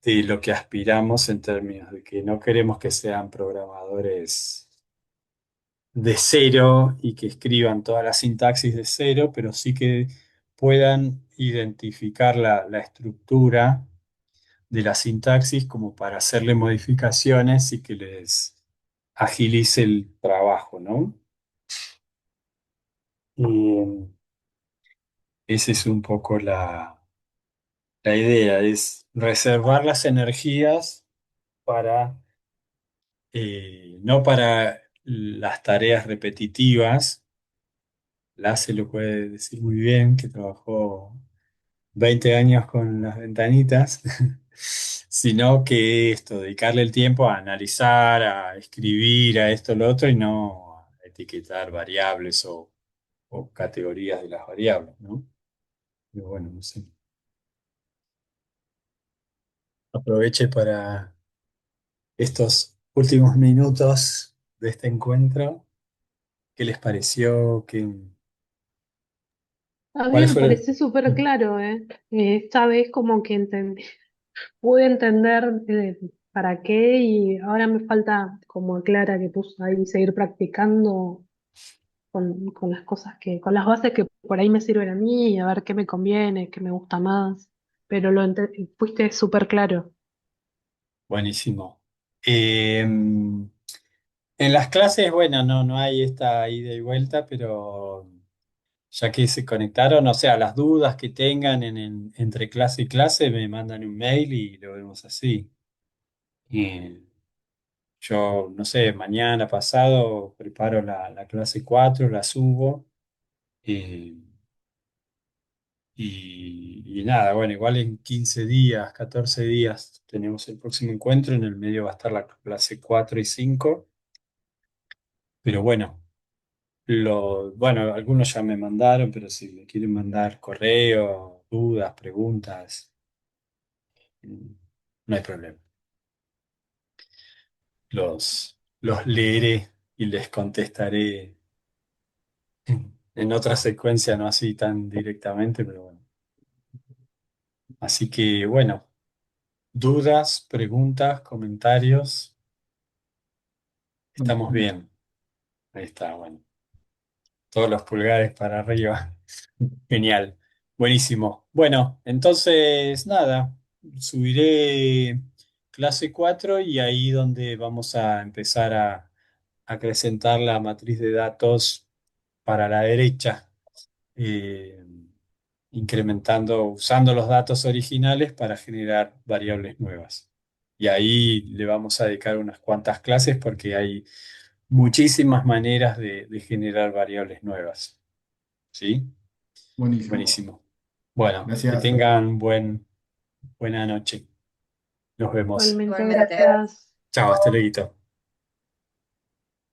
de lo que aspiramos en términos de que no queremos que sean programadores de cero y que escriban toda la sintaxis de cero, pero sí que puedan identificar la estructura de la sintaxis como para hacerle modificaciones y que les agilice el trabajo, ¿no? Y esa es un poco la idea, es reservar las energías para, no para las tareas repetitivas. Lasse lo puede decir muy bien, que trabajó 20 años con las ventanitas, sino que esto, dedicarle el tiempo a analizar, a escribir, a esto, lo otro, y no a etiquetar variables o categorías de las variables, ¿no? Pero bueno, no sé. Aproveche para estos últimos minutos de este encuentro. ¿Qué les pareció? A mí ¿Cuáles me fueron? pareció súper claro, ¿eh? Esta vez como que pude entender para qué y ahora me falta, como a Clara que puso ahí, seguir practicando con las cosas con las bases que por ahí me sirven a mí y a ver qué me conviene, qué me gusta más. Pero fuiste súper claro. Buenísimo. En las clases, bueno, no hay esta ida y vuelta, pero ya que se conectaron, o sea, las dudas que tengan entre clase y clase, me mandan un mail y lo vemos así. Y yo, no sé, mañana pasado preparo la clase 4, la subo. Y, y nada, bueno, igual en 15 días, 14 días tenemos el próximo encuentro. En el medio va a estar la clase 4 y 5. Pero bueno. Bueno, algunos ya me mandaron, pero si me quieren mandar correo, dudas, preguntas, mm, no hay problema. Los leeré y les contestaré en otra secuencia, no así tan directamente, pero bueno. Así que bueno, dudas, preguntas, comentarios, estamos bien. Ahí está, bueno. Todos los pulgares para arriba. Genial, buenísimo. Bueno, entonces nada, subiré clase 4 y ahí donde vamos a empezar a acrecentar la matriz de datos para la derecha, eh, incrementando, usando los datos originales para generar variables nuevas. Y ahí le vamos a dedicar unas cuantas clases porque hay muchísimas maneras de generar variables nuevas. ¿Sí? Buenísimo. Buenísimo. Bueno, que Gracias. tengan buena noche. Nos vemos. Igualmente, Igualmente. gracias. Chao, hasta luego.